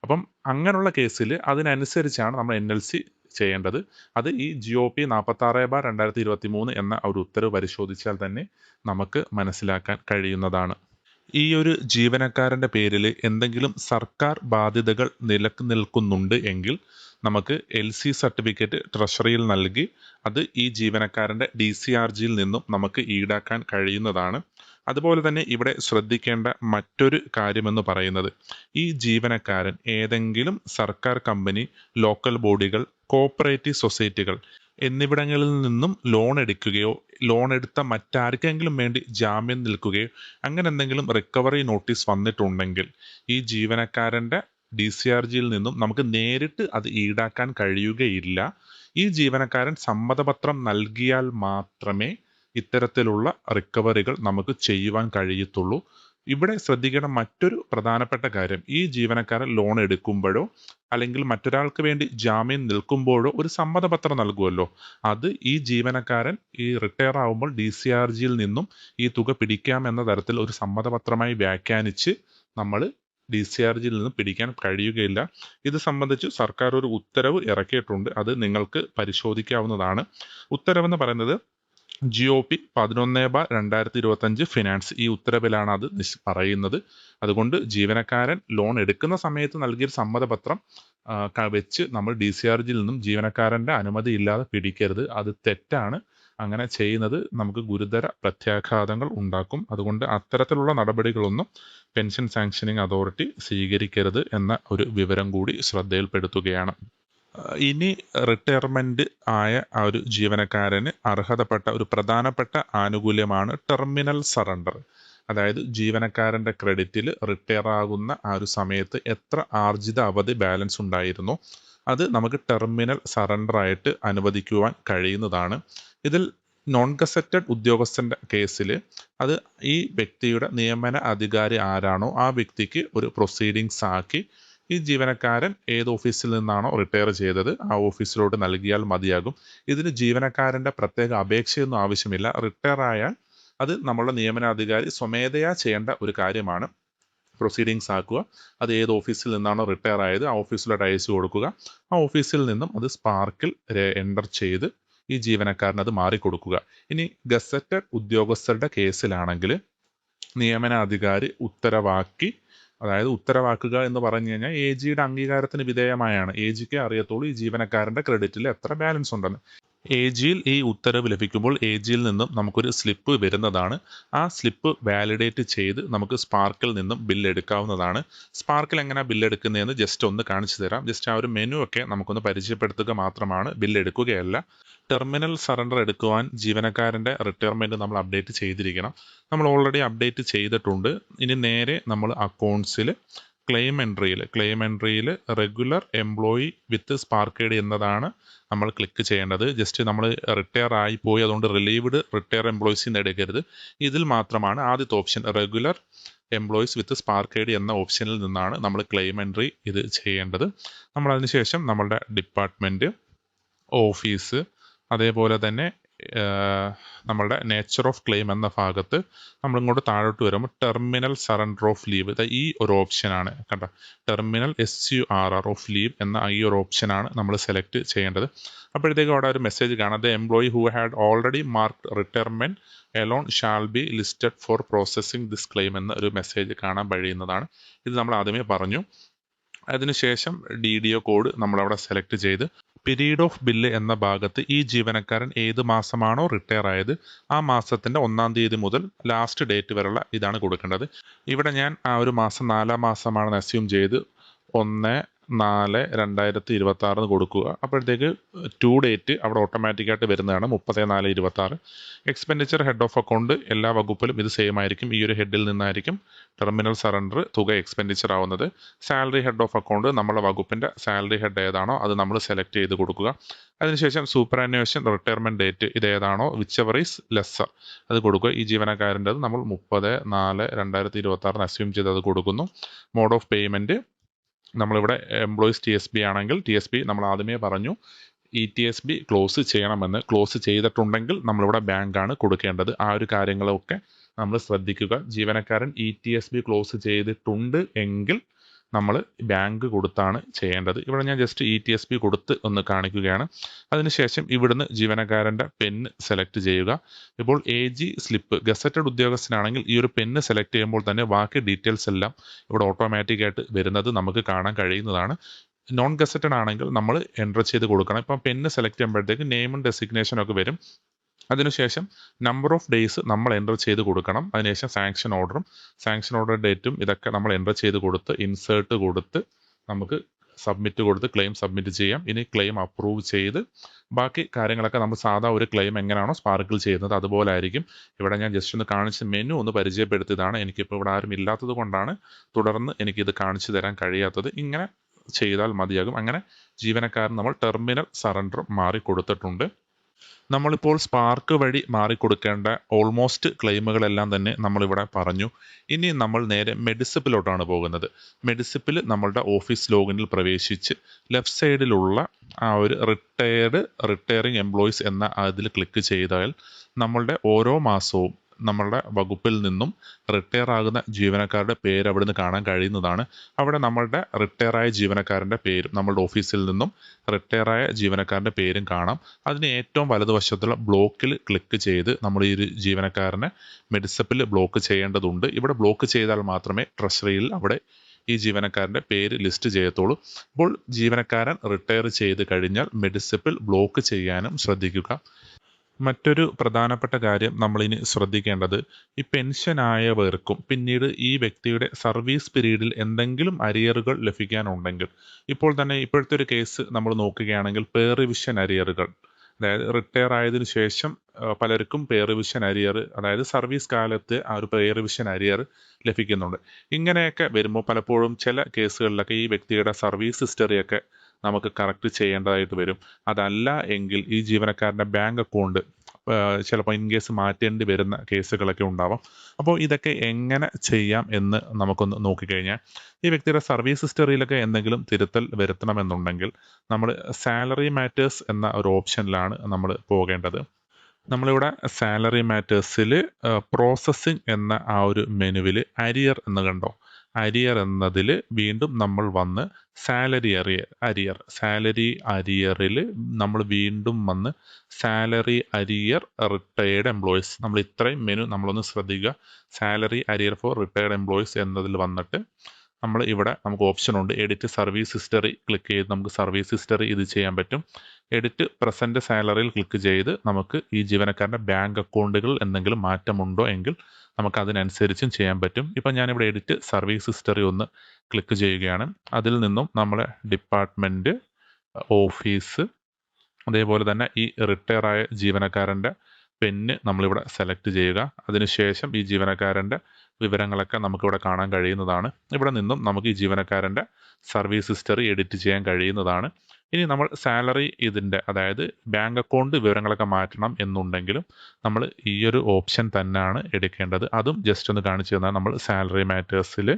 അപ്പം അങ്ങനെയുള്ള കേസിൽ അതിനനുസരിച്ചാണ് നമ്മൾ NLC ചെയ്യേണ്ടത്. അത് ഈ GOP 46/2023 എന്ന ഒരു ഉത്തരവ് പരിശോധിച്ചാൽ തന്നെ നമുക്ക് മനസ്സിലാക്കാൻ കഴിയുന്നതാണ്. ഈ ഒരു ജീവനക്കാരൻ്റെ പേരിൽ എന്തെങ്കിലും സർക്കാർ ബാധ്യതകൾ നിലനിൽക്കുന്നുണ്ട് എങ്കിൽ നമുക്ക് LC സർട്ടിഫിക്കറ്റ് ട്രഷറിയിൽ നൽകി അത് ഈ ജീവനക്കാരൻ്റെ DCRGയിൽ നിന്നും നമുക്ക് ഈടാക്കാൻ കഴിയുന്നതാണ്. അതുപോലെ തന്നെ ഇവിടെ ശ്രദ്ധിക്കേണ്ട മറ്റൊരു കാര്യമെന്ന് പറയുന്നത്, ഈ ജീവനക്കാരൻ ഏതെങ്കിലും സർക്കാർ കമ്പനി, ലോക്കൽ ബോഡികൾ, കോപ്പറേറ്റീവ് സൊസൈറ്റികൾ എന്നിവിടങ്ങളിൽ നിന്നും ലോൺ എടുക്കുകയോ ലോൺ എടുത്ത മറ്റാർക്കെങ്കിലും വേണ്ടി ജാമ്യം നിൽക്കുകയോ അങ്ങനെ എന്തെങ്കിലും റിക്കവറി നോട്ടീസ് വന്നിട്ടുണ്ടെങ്കിൽ ഈ ജീവനക്കാരൻ്റെ DCRGയിൽ നിന്നും നമുക്ക് നേരിട്ട് അത് ഈടാക്കാൻ കഴിയുകയില്ല. ഈ ജീവനക്കാരൻ സമ്മതപത്രം നൽകിയാൽ മാത്രമേ ഇത്തരത്തിലുള്ള റിക്കവറികൾ നമുക്ക് ചെയ്യുവാൻ കഴിയത്തുള്ളൂ. ഇവിടെ ശ്രദ്ധിക്കേണ്ട മറ്റൊരു പ്രധാനപ്പെട്ട കാര്യം, ഈ ജീവനക്കാരൻ ലോൺ എടുക്കുമ്പോഴോ അല്ലെങ്കിൽ മറ്റൊരാൾക്ക് വേണ്ടി ജാമ്യം നിൽക്കുമ്പോഴോ ഒരു സമ്മതപത്രം നൽകുമല്ലോ, അത് ഈ ജീവനക്കാരൻ ഈ റിട്ടയർ ആവുമ്പോൾ DCRGയിൽ നിന്നും ഈ തുക പിടിക്കാമെന്ന തരത്തിൽ ഒരു സമ്മതപത്രമായി വ്യാഖ്യാനിച്ച് നമ്മൾ DCRGയിൽ നിന്ന് പിടിക്കാൻ കഴിയുകയില്ല. ഇത് സംബന്ധിച്ച് സർക്കാർ ഒരു ഉത്തരവ് ഇറക്കിയിട്ടുണ്ട്, അത് നിങ്ങൾക്ക് പരിശോധിക്കാവുന്നതാണ്. ഉത്തരവെന്ന് പറയുന്നത് GOP 11/2025 ഫിനാൻസ്, ഈ ഉത്തരവിലാണ് അത് പറയുന്നത്. അതുകൊണ്ട് ജീവനക്കാരൻ ലോൺ എടുക്കുന്ന സമയത്ത് നൽകിയ സമ്മതപത്രം വെച്ച് നമ്മൾ DCRGയിൽ നിന്നും ജീവനക്കാരൻ്റെ അനുമതി ഇല്ലാതെ പിടിക്കരുത്. അത് തെറ്റാണ്. അങ്ങനെ ചെയ്യുന്നത് നമുക്ക് ഗുരുതര പ്രത്യാഘാതങ്ങൾ ഉണ്ടാക്കും. അതുകൊണ്ട് അത്തരത്തിലുള്ള നടപടികളൊന്നും പെൻഷൻ സാങ്ഷനിങ് അതോറിറ്റി സ്വീകരിക്കരുത് എന്ന ഒരു വിവരം കൂടി ശ്രദ്ധയിൽപ്പെടുത്തുകയാണ്. ഇനി റിട്ടയർമെന്റ് ആയ ആ ഒരു ജീവനക്കാരന് അർഹതപ്പെട്ട ഒരു പ്രധാനപ്പെട്ട ആനുകൂല്യമാണ് ടെർമിനൽ സറണ്ടർ. അതായത് ജീവനക്കാരൻ്റെ ക്രെഡിറ്റിൽ റിട്ടയർ ആകുന്ന ആ ഒരു സമയത്ത് എത്ര ആർജിത അവധി ബാലൻസ് ഉണ്ടായിരുന്നോ അത് നമുക്ക് ടെർമിനൽ സറണ്ടർ ആയിട്ട് അനുവദിക്കുവാൻ കഴിയുന്നതാണ്. ഇതിൽ നോൺ ഗസറ്റഡ് ഉദ്യോഗസ്ഥൻ്റെ കേസിൽ അത് ഈ വ്യക്തിയുടെ നിയമന അധികാരി ആരാണോ ആ വ്യക്തിക്ക് ഒരു പ്രൊസീഡിങ്സ് ആക്കി ഈ ജീവനക്കാരൻ ഏത് ഓഫീസിൽ നിന്നാണോ റിട്ടയർ ചെയ്തത് ആ ഓഫീസിലോട്ട് നൽകിയാൽ മതിയാകും. ഇതിന് ജീവനക്കാരൻ്റെ പ്രത്യേക അപേക്ഷയൊന്നും ആവശ്യമില്ല. റിട്ടയർ ആയാൽ അത് നമ്മളുടെ നിയമനാധികാരി സ്വമേധയാ ചെയ്യേണ്ട ഒരു കാര്യമാണ്. പ്രൊസീഡിങ്സ് ആക്കുക, അത് ഏത് ഓഫീസിൽ നിന്നാണോ റിട്ടയർ ആയത് ആ ഓഫീസിലോട്ട് അയച്ചു കൊടുക്കുക. ആ ഓഫീസിൽ നിന്നും അത് സ്പാർക്കിൽ എൻ്റർ ചെയ്ത് ഈ ജീവനക്കാരന് അത് മാറിക്കൊടുക്കുക. ഇനി ഗസറ്റഡ് ഉദ്യോഗസ്ഥരുടെ കേസിലാണെങ്കിൽ നിയമനാധികാരി ഉത്തരവാക്കി, അതായത് ഉത്തരവാക്കുക എന്ന് പറഞ്ഞു കഴിഞ്ഞാൽ AGയുടെ അംഗീകാരത്തിന് വിധേയമായാണ്. AGക്ക് അറിയത്തുള്ളൂ ഈ ജീവനക്കാരൻ്റെ ക്രെഡിറ്റിൽ എത്ര ബാലൻസ് ഉണ്ടെന്ന്. AGയിൽ ഈ ഉത്തരവ് ലഭിക്കുമ്പോൾ AGയിൽ നിന്നും നമുക്കൊരു സ്ലിപ്പ് വരുന്നതാണ്. ആ സ്ലിപ്പ് വാലിഡേറ്റ് ചെയ്ത് നമുക്ക് സ്പാർക്കിൽ നിന്നും ബില്ല് എടുക്കാവുന്നതാണ്. സ്പാർക്കിൽ എങ്ങനെയാണ് ബില്ല് എടുക്കുന്നതെന്ന് ജസ്റ്റ് ഒന്ന് കാണിച്ചു തരാം. ജസ്റ്റ് ആ ഒരു മെനു ഒക്കെ നമുക്കൊന്ന് പരിചയപ്പെടുത്തുക മാത്രമാണ്, ബില്ല് എടുക്കുകയല്ല. ടെർമിനൽ സറണ്ടർ എടുക്കുവാൻ ജീവനക്കാരൻ്റെ റിട്ടയർമെൻറ്റ് നമ്മൾ അപ്ഡേറ്റ് ചെയ്തിരിക്കണം. നമ്മൾ ഓൾറെഡി അപ്ഡേറ്റ് ചെയ്തിട്ടുണ്ട്. ഇനി നേരെ നമ്മൾ അക്കൗണ്ട്സിൽ ക്ലെയിം എൻട്രിയിൽ regular employee with Spark ID എന്നതാണ് നമ്മൾ ക്ലിക്ക് ചെയ്യേണ്ടത്. ജസ്റ്റ് നമ്മൾ റിട്ടയർ ആയി പോയി അതുകൊണ്ട് റിലീവ്ഡ് റിട്ടയർ എംപ്ലോയീസിൽ നിന്ന് എടുക്കരുത്. ഇതിൽ മാത്രമാണ് ആദ്യത്തെ option regular employees with Spark I D എന്ന ഓപ്ഷനിൽ നിന്നാണ് നമ്മൾ ക്ലെയിം എൻട്രി ഇത് ചെയ്യേണ്ടത്. നമ്മൾ അതിനുശേഷം നമ്മളുടെ ഡിപ്പാർട്ട്മെൻറ്റ്, ഓഫീസ്, അതേപോലെ തന്നെ നമ്മളുടെ നേച്ചർ ഓഫ് ക്ലെയിം എന്ന ഭാഗത്ത് നമ്മളിങ്ങോട്ട് താഴോട്ട് വരുമ്പോൾ ടെർമിനൽ സറണ്ടർ ഓഫ് ലീവ്, ഈ ഒരു ഓപ്ഷനാണ് കണ്ട, ടെർമിനൽ SURR ഓഫ് ലീവ് എന്ന ഈ ഒരു ഓപ്ഷനാണ് നമ്മൾ സെലക്ട് ചെയ്യേണ്ടത്. അപ്പോഴത്തേക്കും അവിടെ ഒരു മെസ്സേജ് കാണാം, the employee who had already marked retirement alone shall be listed for processing this claim എന്ന ഒരു മെസ്സേജ് കാണാൻ കഴിയുന്നതാണ്. ഇത് നമ്മൾ ആദ്യമേ പറഞ്ഞു. അതിനുശേഷം DDO കോഡ് നമ്മളവിടെ സെലക്ട് ചെയ്ത് പീരീഡ് ഓഫ് ബില്ല് എന്ന ഭാഗത്ത് ഈ ജീവനക്കാരൻ ഏത് മാസമാണോ റിട്ടയർ ആയത് ആ മാസത്തിൻ്റെ 1-ാം തീയതി മുതൽ ലാസ്റ്റ് ഡേറ്റ് വരെയുള്ള ഇതാണ് കൊടുക്കേണ്ടത്. ഇവിടെ ഞാൻ ആ ഒരു മാസം 4-ാം മാസമാണെന്ന് അസ്യൂം ചെയ്ത് 1/4/2026 കൊടുക്കുക. അപ്പോഴത്തേക്ക് ടു ഡേറ്റ് അവിടെ ഓട്ടോമാറ്റിക്കായിട്ട് വരുന്നതാണ് 30/4/26. എക്സ്പെൻഡിച്ചർ ഹെഡ് ഓഫ് അക്കൗണ്ട് എല്ലാ വകുപ്പിലും ഇത് സെയിം ആയിരിക്കും. ഈ ഒരു ഹെഡിൽ നിന്നായിരിക്കും ടെർമിനൽ സറണ്ടർ തുക എക്സ്പെൻഡിച്ചർ ആവുന്നത്. സാലറി ഹെഡ് ഓഫ് അക്കൗണ്ട് നമ്മളെ വകുപ്പിൻ്റെ സാലറി ഹെഡ് ഏതാണോ അത് നമ്മൾ സെലക്ട് ചെയ്ത് കൊടുക്കുക. അതിനുശേഷം സൂപ്പർ ആനുവേഷൻ റിട്ടയർമെൻറ്റ് ഡേറ്റ് ഇത് ഏതാണോ വിച്ച് എവർ ഈസ് ലെസ്സർ അത് കൊടുക്കുക. ഈ ജീവനക്കാരൻ്റെത് നമ്മൾ 30/4/2026 അസ്യൂം ചെയ്ത് അത് കൊടുക്കുന്നു. മോഡ് ഓഫ് പേയ്മെൻറ്റ് നമ്മളിവിടെ എംപ്ലോയീസ് TSB ആണെങ്കിൽ TSB നമ്മൾ ആദ്യമേ പറഞ്ഞു ETSB ക്ലോസ് ചെയ്യണമെന്ന്. ക്ലോസ് ചെയ്തിട്ടുണ്ടെങ്കിൽ നമ്മളിവിടെ ബാങ്കാണ് കൊടുക്കേണ്ടത്. ആ ഒരു കാര്യങ്ങളൊക്കെ നമ്മൾ ശ്രദ്ധിക്കുക. ജീവനക്കാരൻ ETSB ക്ലോസ് ചെയ്തിട്ടുണ്ട് എങ്കിൽ നമ്മൾ ബാങ്ക് കൊടുത്താണ് ചെയ്യേണ്ടത്. ഇവിടെ ഞാൻ ജസ്റ്റ് ETSB കൊടുത്ത് ഒന്ന് കാണിക്കുകയാണ്. അതിനുശേഷം ഇവിടുന്ന് ജീവനക്കാരൻ്റെ പെന്ന് സെലക്ട് ചെയ്യുക. ഇപ്പോൾ AG സ്ലിപ്പ് ഗസറ്റഡ് ഉദ്യോഗസ്ഥനാണെങ്കിൽ ഈ ഒരു പെന്ന് സെലക്ട് ചെയ്യുമ്പോൾ തന്നെ ബാക്കി ഡീറ്റെയിൽസ് എല്ലാം ഇവിടെ ഓട്ടോമാറ്റിക്കായിട്ട് വരുന്നത് നമുക്ക് കാണാൻ കഴിയുന്നതാണ്. നോൺ ഗസറ്റഡ് ആണെങ്കിൽ നമ്മൾ എൻ്റർ ചെയ്ത് കൊടുക്കണം. ഇപ്പം പെന്ന് സെലക്ട് ചെയ്യുമ്പോഴത്തേക്ക് നെയിമും ഡെസിഗ്നേഷനും ഒക്കെ വരും. അതിനുശേഷം നമ്പർ ഓഫ് ഡേയ്സ് നമ്മൾ എൻ്റർ ചെയ്ത് കൊടുക്കണം. അതിനുശേഷം സാങ്ഷൻ ഓർഡർ ഡേറ്റും ഇതൊക്കെ നമ്മൾ എൻ്റർ ചെയ്ത് കൊടുത്ത് ഇൻസേർട്ട് കൊടുത്ത് നമുക്ക് സബ്മിറ്റ് കൊടുത്ത് ക്ലെയിം സബ്മിറ്റ് ചെയ്യാം. ഇനി ക്ലെയിം അപ്രൂവ് ചെയ്ത് ബാക്കി കാര്യങ്ങളൊക്കെ നമ്മൾ സാധാ ഒരു ക്ലെയിം എങ്ങനെയാണോ സ്പാർക്കിൽ ചെയ്യുന്നത് അതുപോലെ ആയിരിക്കും. ഇവിടെ ഞാൻ ജസ്റ്റ് ഒന്ന് കാണിച്ച് മെനു ഒന്ന് പരിചയപ്പെടുത്തിയതാണ്. എനിക്കിപ്പോൾ ഇവിടെ ആരും ഇല്ലാത്തത് കൊണ്ടാണ് തുടർന്ന് എനിക്കിത് കാണിച്ചു തരാൻ കഴിയാത്തത്. ഇങ്ങനെ ചെയ്താൽ മതിയാകും. അങ്ങനെ ജീവനക്കാരൻ നമ്മൾ ടെർമിനൽ സറണ്ടർ മാറി കൊടുത്തിട്ടുണ്ട്. നമ്മളിപ്പോൾ സ്പാർക്ക് വഴി മാറിക്കൊടുക്കേണ്ട ഓൾമോസ്റ്റ് ക്ലെയിമുകളെല്ലാം തന്നെ നമ്മളിവിടെ പറഞ്ഞു. ഇനി നമ്മൾ നേരെ മെഡിസിപ്പിലോട്ടാണ് പോകുന്നത്. മെഡിസിപ്പിൽ നമ്മളുടെ ഓഫീസ് ലോഗിനിൽ പ്രവേശിച്ച് ലെഫ്റ്റ് സൈഡിലുള്ള ആ ഒരു റിട്ടയറിംഗ് എംപ്ലോയീസ് എന്ന അതിൽ ക്ലിക്ക് ചെയ്താൽ നമ്മളുടെ ഓരോ മാസവും നമ്മളുടെ വകുപ്പിൽ നിന്നും റിട്ടയർ ആകുന്ന ജീവനക്കാരുടെ പേര് അവിടുന്ന് കാണാൻ കഴിയുന്നതാണ്. അവിടെ നമ്മളുടെ റിട്ടയറായ ജീവനക്കാരൻ്റെ പേരും നമ്മളുടെ ഓഫീസിൽ നിന്നും റിട്ടയറായ ജീവനക്കാരൻ്റെ പേരും കാണാം. അതിന് ഏറ്റവും വലതുവശത്തുള്ള ബ്ലോക്കിൽ ക്ലിക്ക് ചെയ്ത് നമ്മൾ ഈ ഒരു ജീവനക്കാരനെ മെഡിസപ്പിൽ ബ്ലോക്ക് ചെയ്യേണ്ടതുണ്ട്. ഇവിടെ ബ്ലോക്ക് ചെയ്താൽ മാത്രമേ ട്രഷറിയിൽ അവിടെ ഈ ജീവനക്കാരൻ്റെ പേര് ലിസ്റ്റ് ചെയ്യത്തുള്ളൂ. അപ്പോൾ ജീവനക്കാരൻ റിട്ടയർ ചെയ്ത് കഴിഞ്ഞാൽ മെഡിസപ്പിൽ ബ്ലോക്ക് ചെയ്യാനും ശ്രദ്ധിക്കുക. മറ്റൊരു പ്രധാനപ്പെട്ട കാര്യം നമ്മളിനി ശ്രദ്ധിക്കേണ്ടത് ഈ പെൻഷനായവർക്കും പിന്നീട് ഈ വ്യക്തിയുടെ സർവീസ് പീരീഡിൽ എന്തെങ്കിലും അരിയറുകൾ ലഭിക്കാനുണ്ടെങ്കിൽ, ഇപ്പോൾ തന്നെ ഇപ്പോഴത്തെ ഒരു കേസ് നമ്മൾ നോക്കുകയാണെങ്കിൽ പേ റിവിഷൻ അരിയറുകൾ, അതായത് റിട്ടയർ ആയതിനു ശേഷം പലർക്കും പേ റിവിഷൻ അരിയർ, അതായത് സർവീസ് കാലത്ത് ആ ഒരു പേ റിവിഷൻ അരിയർ ലഭിക്കുന്നുണ്ട്. ഇങ്ങനെയൊക്കെ വരുമ്പോൾ പലപ്പോഴും ചില കേസുകളിലൊക്കെ ഈ വ്യക്തിയുടെ സർവീസ് ഹിസ്റ്ററിയൊക്കെ നമുക്ക് കറക്റ്റ് ചെയ്യേണ്ടതായിട്ട് വരും. അതല്ല എങ്കിൽ ഈ ജീവനക്കാരൻ്റെ ബാങ്ക് അക്കൗണ്ട് ചിലപ്പോൾ ഇൻ കേസ് മാറ്റേണ്ടി വരുന്ന കേസുകളൊക്കെ ഉണ്ടാവാം. അപ്പോൾ ഇതൊക്കെ എങ്ങനെ ചെയ്യാം എന്ന് നമുക്കൊന്ന് നോക്കിക്കഴിഞ്ഞാൽ, ഈ വ്യക്തിയുടെ സർവീസ് ഹിസ്റ്ററിയിലൊക്കെ എന്തെങ്കിലും തിരുത്തൽ വരുത്തണമെന്നുണ്ടെങ്കിൽ നമ്മൾ സാലറി മാറ്റേഴ്സ് എന്ന ഒരു ഓപ്ഷനിലാണ് നമ്മൾ പോകേണ്ടത്. നമ്മളിവിടെ സാലറി മാറ്റേഴ്സിൽ പ്രോസസ്സിംഗ് എന്ന ആ ഒരു മെനുവിൽ അരിയർ എന്ന് കണ്ടോ, അരിയർ എന്നതിൽ വീണ്ടും നമ്മൾ വന്ന് സാലറി അരിയറിൽ നമ്മൾ വീണ്ടും വന്ന് സാലറി അരിയർ റിട്ടയേർഡ് എംപ്ലോയീസ്, നമ്മൾ ഇത്രയും മെനു നമ്മളൊന്ന് ശ്രദ്ധിക്കുക. Salary arrear for retired employees എന്നതിൽ വന്നിട്ട് നമ്മൾ ഇവിടെ നമുക്ക് ഓപ്ഷൻ ഉണ്ട്, എഡിറ്റ് സർവീസ് ഹിസ്റ്ററി ക്ലിക്ക് ചെയ്ത് നമുക്ക് സർവീസ് ഹിസ്റ്ററി ഇത് ചെയ്യാൻ പറ്റും. എഡിറ്റ് പ്രസന്റ് സാലറിയിൽ ക്ലിക്ക് ചെയ്ത് നമുക്ക് ഈ ജീവനക്കാരൻ്റെ ബാങ്ക് അക്കൗണ്ടുകൾ എന്തെങ്കിലും മാറ്റമുണ്ടോ എങ്കിൽ നമുക്ക് അതിനനുസരിച്ചും ചെയ്യാൻ പറ്റും. ഇപ്പം ഞാനിവിടെ എഡിറ്റ് സർവീസ് ഹിസ്റ്ററി ഒന്ന് ക്ലിക്ക് ചെയ്യുകയാണ്. അതിൽ നിന്നും നമ്മളെ ഡിപ്പാർട്ട്മെൻറ്റ്, ഓഫീസ്, അതേപോലെ തന്നെ ഈ റിട്ടയർ ആയ ജീവനക്കാരൻ്റെ പെന്ന് നമ്മളിവിടെ സെലക്ട് ചെയ്യുക. അതിനുശേഷം ഈ ജീവനക്കാരൻ്റെ വിവരങ്ങളൊക്കെ നമുക്കിവിടെ കാണാൻ കഴിയുന്നതാണ്. ഇവിടെ നിന്നും നമുക്ക് ഈ ജീവനക്കാരൻ്റെ സർവീസ് ഹിസ്റ്ററി എഡിറ്റ് ചെയ്യാൻ കഴിയുന്നതാണ്. ഇനി നമ്മൾ സാലറി ഇതിൻ്റെ, അതായത് ബാങ്ക് അക്കൗണ്ട് വിവരങ്ങളൊക്കെ മാറ്റണം എന്നുണ്ടെങ്കിലും നമ്മൾ ഈ ഒരു ഓപ്ഷൻ തന്നെയാണ് എടുക്കേണ്ടത്. അതും ജസ്റ്റ് ഒന്ന് കാണിച്ചു തന്നാൽ, നമ്മൾ സാലറി മാറ്റേഴ്സിൽ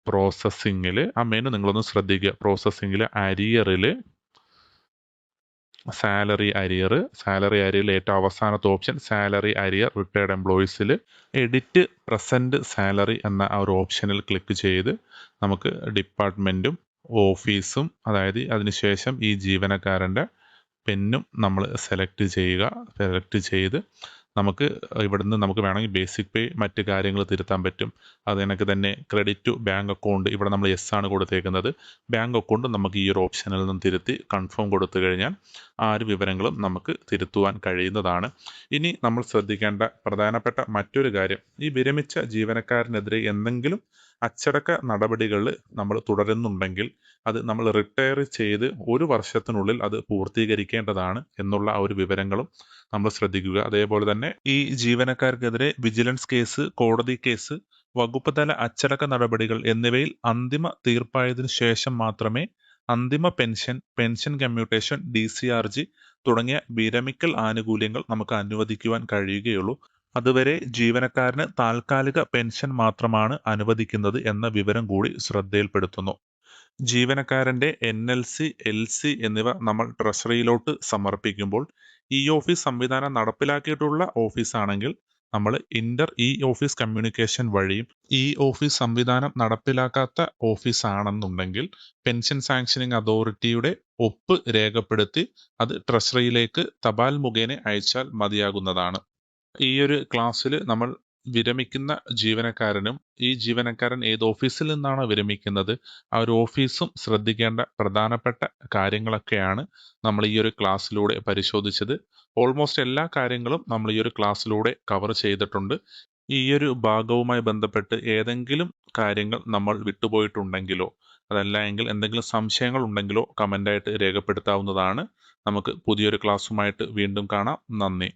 പ്രോസസ്സിങ്ങിൽ ആ മെനു നിങ്ങളൊന്ന് ശ്രദ്ധിക്കുക. പ്രോസസ്സിങ്ങിൽ അരിയറിൽ സാലറി അരിയറിൽ ഏറ്റവും അവസാനത്തെ ഓപ്ഷൻ സാലറി അരിയർ റിട്ടയർഡ് എംപ്ലോയീസിൽ എഡിറ്റ് പ്രസന്റ് സാലറി എന്ന ആ ഒരു ഓപ്ഷനിൽ ക്ലിക്ക് ചെയ്ത് നമുക്ക് ഡിപ്പാർട്ട്മെൻറ്റും ഓഫീസും, അതായത് അതിനുശേഷം ഈ ജീവനക്കാരൻ്റെ പെന്നും നമ്മൾ സെലക്ട് ചെയ്ത് നമുക്ക് ഇവിടുന്ന് നമുക്ക് വേണമെങ്കിൽ ബേസിക് പേ മറ്റ് കാര്യങ്ങൾ തിരുത്താൻ പറ്റും. അത് കണക്ക് തന്നെ ക്രെഡിറ്റ് ടു ബാങ്ക് അക്കൗണ്ട്, ഇവിടെ നമ്മൾ യെസ് ആണ് കൊടുത്തേക്കുന്നത്. ബാങ്ക് അക്കൗണ്ട് നമുക്ക് ഈ ഒരു ഓപ്ഷനിൽ നിന്നും തിരുത്തി കൺഫേം കൊടുത്തു കഴിഞ്ഞാൽ ആ ഒരു വിവരങ്ങളും നമുക്ക് തിരുത്തുവാൻ കഴിയുന്നതാണ്. ഇനി നമ്മൾ ശ്രദ്ധിക്കേണ്ട പ്രധാനപ്പെട്ട മറ്റൊരു കാര്യം, ഈ വിരമിച്ച ജീവനക്കാരനെതിരെ എന്തെങ്കിലും അച്ചടക്ക നടപടികൾ നമ്മൾ തുടരുന്നുണ്ടെങ്കിൽ അത് നമ്മൾ റിട്ടയർ ചെയ്ത് 1 വർഷത്തിനുള്ളിൽ അത് പൂർത്തീകരിക്കേണ്ടതാണ് എന്നുള്ള ആ ഒരു വിവരങ്ങളും നമ്മൾ ശ്രദ്ധിക്കുക. അതേപോലെ തന്നെ ഈ ജീവനക്കാർക്കെതിരെ വിജിലൻസ് കേസ്, കോടതി കേസ്, വകുപ്പ് തല അച്ചടക്ക നടപടികൾ എന്നിവയിൽ അന്തിമ തീർപ്പായതിനു ശേഷം മാത്രമേ അന്തിമ പെൻഷൻ കമ്മ്യൂട്ടേഷൻ, DCRG തുടങ്ങിയ വിരമിക്കൽ ആനുകൂല്യങ്ങൾ നമുക്ക് അനുവദിക്കുവാൻ കഴിയുകയുള്ളൂ. അതുവരെ ജീവനക്കാരന് താൽക്കാലിക പെൻഷൻ മാത്രമാണ് അനുവദിക്കുന്നത് എന്ന വിവരം കൂടി ശ്രദ്ധയിൽപ്പെടുത്തുന്നു. ജീവനക്കാരൻ്റെ NLC, LC എന്നിവ നമ്മൾ ട്രഷറിയിലോട്ട് സമർപ്പിക്കുമ്പോൾ ഓഫീസ് സംവിധാനം നടപ്പിലാക്കിയിട്ടുള്ള ഓഫീസാണെങ്കിൽ നമ്മൾ ഓഫീസ് കമ്മ്യൂണിക്കേഷൻ വഴിയും, ഓഫീസ് സംവിധാനം നടപ്പിലാക്കാത്ത ഓഫീസ് ആണെന്നുണ്ടെങ്കിൽ പെൻഷൻ സാങ്ഷനിങ് അതോറിറ്റിയുടെ ഒപ്പ് രേഖപ്പെടുത്തി അത് ട്രഷറിയിലേക്ക് തപാൽ മുഖേന അയച്ചാൽ മതിയാകുന്നതാണ്. ഈ ഒരു ക്ലാസ്സിൽ നമ്മൾ വിരമിക്കുന്ന ജീവനക്കാരനും ഈ ജീവനക്കാരൻ ഏത് ഓഫീസിൽ നിന്നാണോ വിരമിക്കുന്നത് ആ ഒരു ഓഫീസും ശ്രദ്ധിക്കേണ്ട പ്രധാനപ്പെട്ട കാര്യങ്ങളൊക്കെയാണ് നമ്മൾ ഈ ഒരു ക്ലാസ്സിലൂടെ പരിശോധിച്ചത്. ഓൾമോസ്റ്റ് എല്ലാ കാര്യങ്ങളും നമ്മൾ ഈ ഒരു ക്ലാസ്സിലൂടെ കവർ ചെയ്തിട്ടുണ്ട്. ഈ ഒരു ഭാഗവുമായി ബന്ധപ്പെട്ട് ഏതെങ്കിലും കാര്യങ്ങൾ നമ്മൾ വിട്ടുപോയിട്ടുണ്ടെങ്കിലോ അതല്ല എങ്കിൽ എന്തെങ്കിലും സംശയങ്ങൾ ഉണ്ടെങ്കിലോ കമൻ്റായിട്ട് രേഖപ്പെടുത്താവുന്നതാണ്. നമുക്ക് പുതിയൊരു ക്ലാസ്സുമായിട്ട് വീണ്ടും കാണാം. നന്ദി.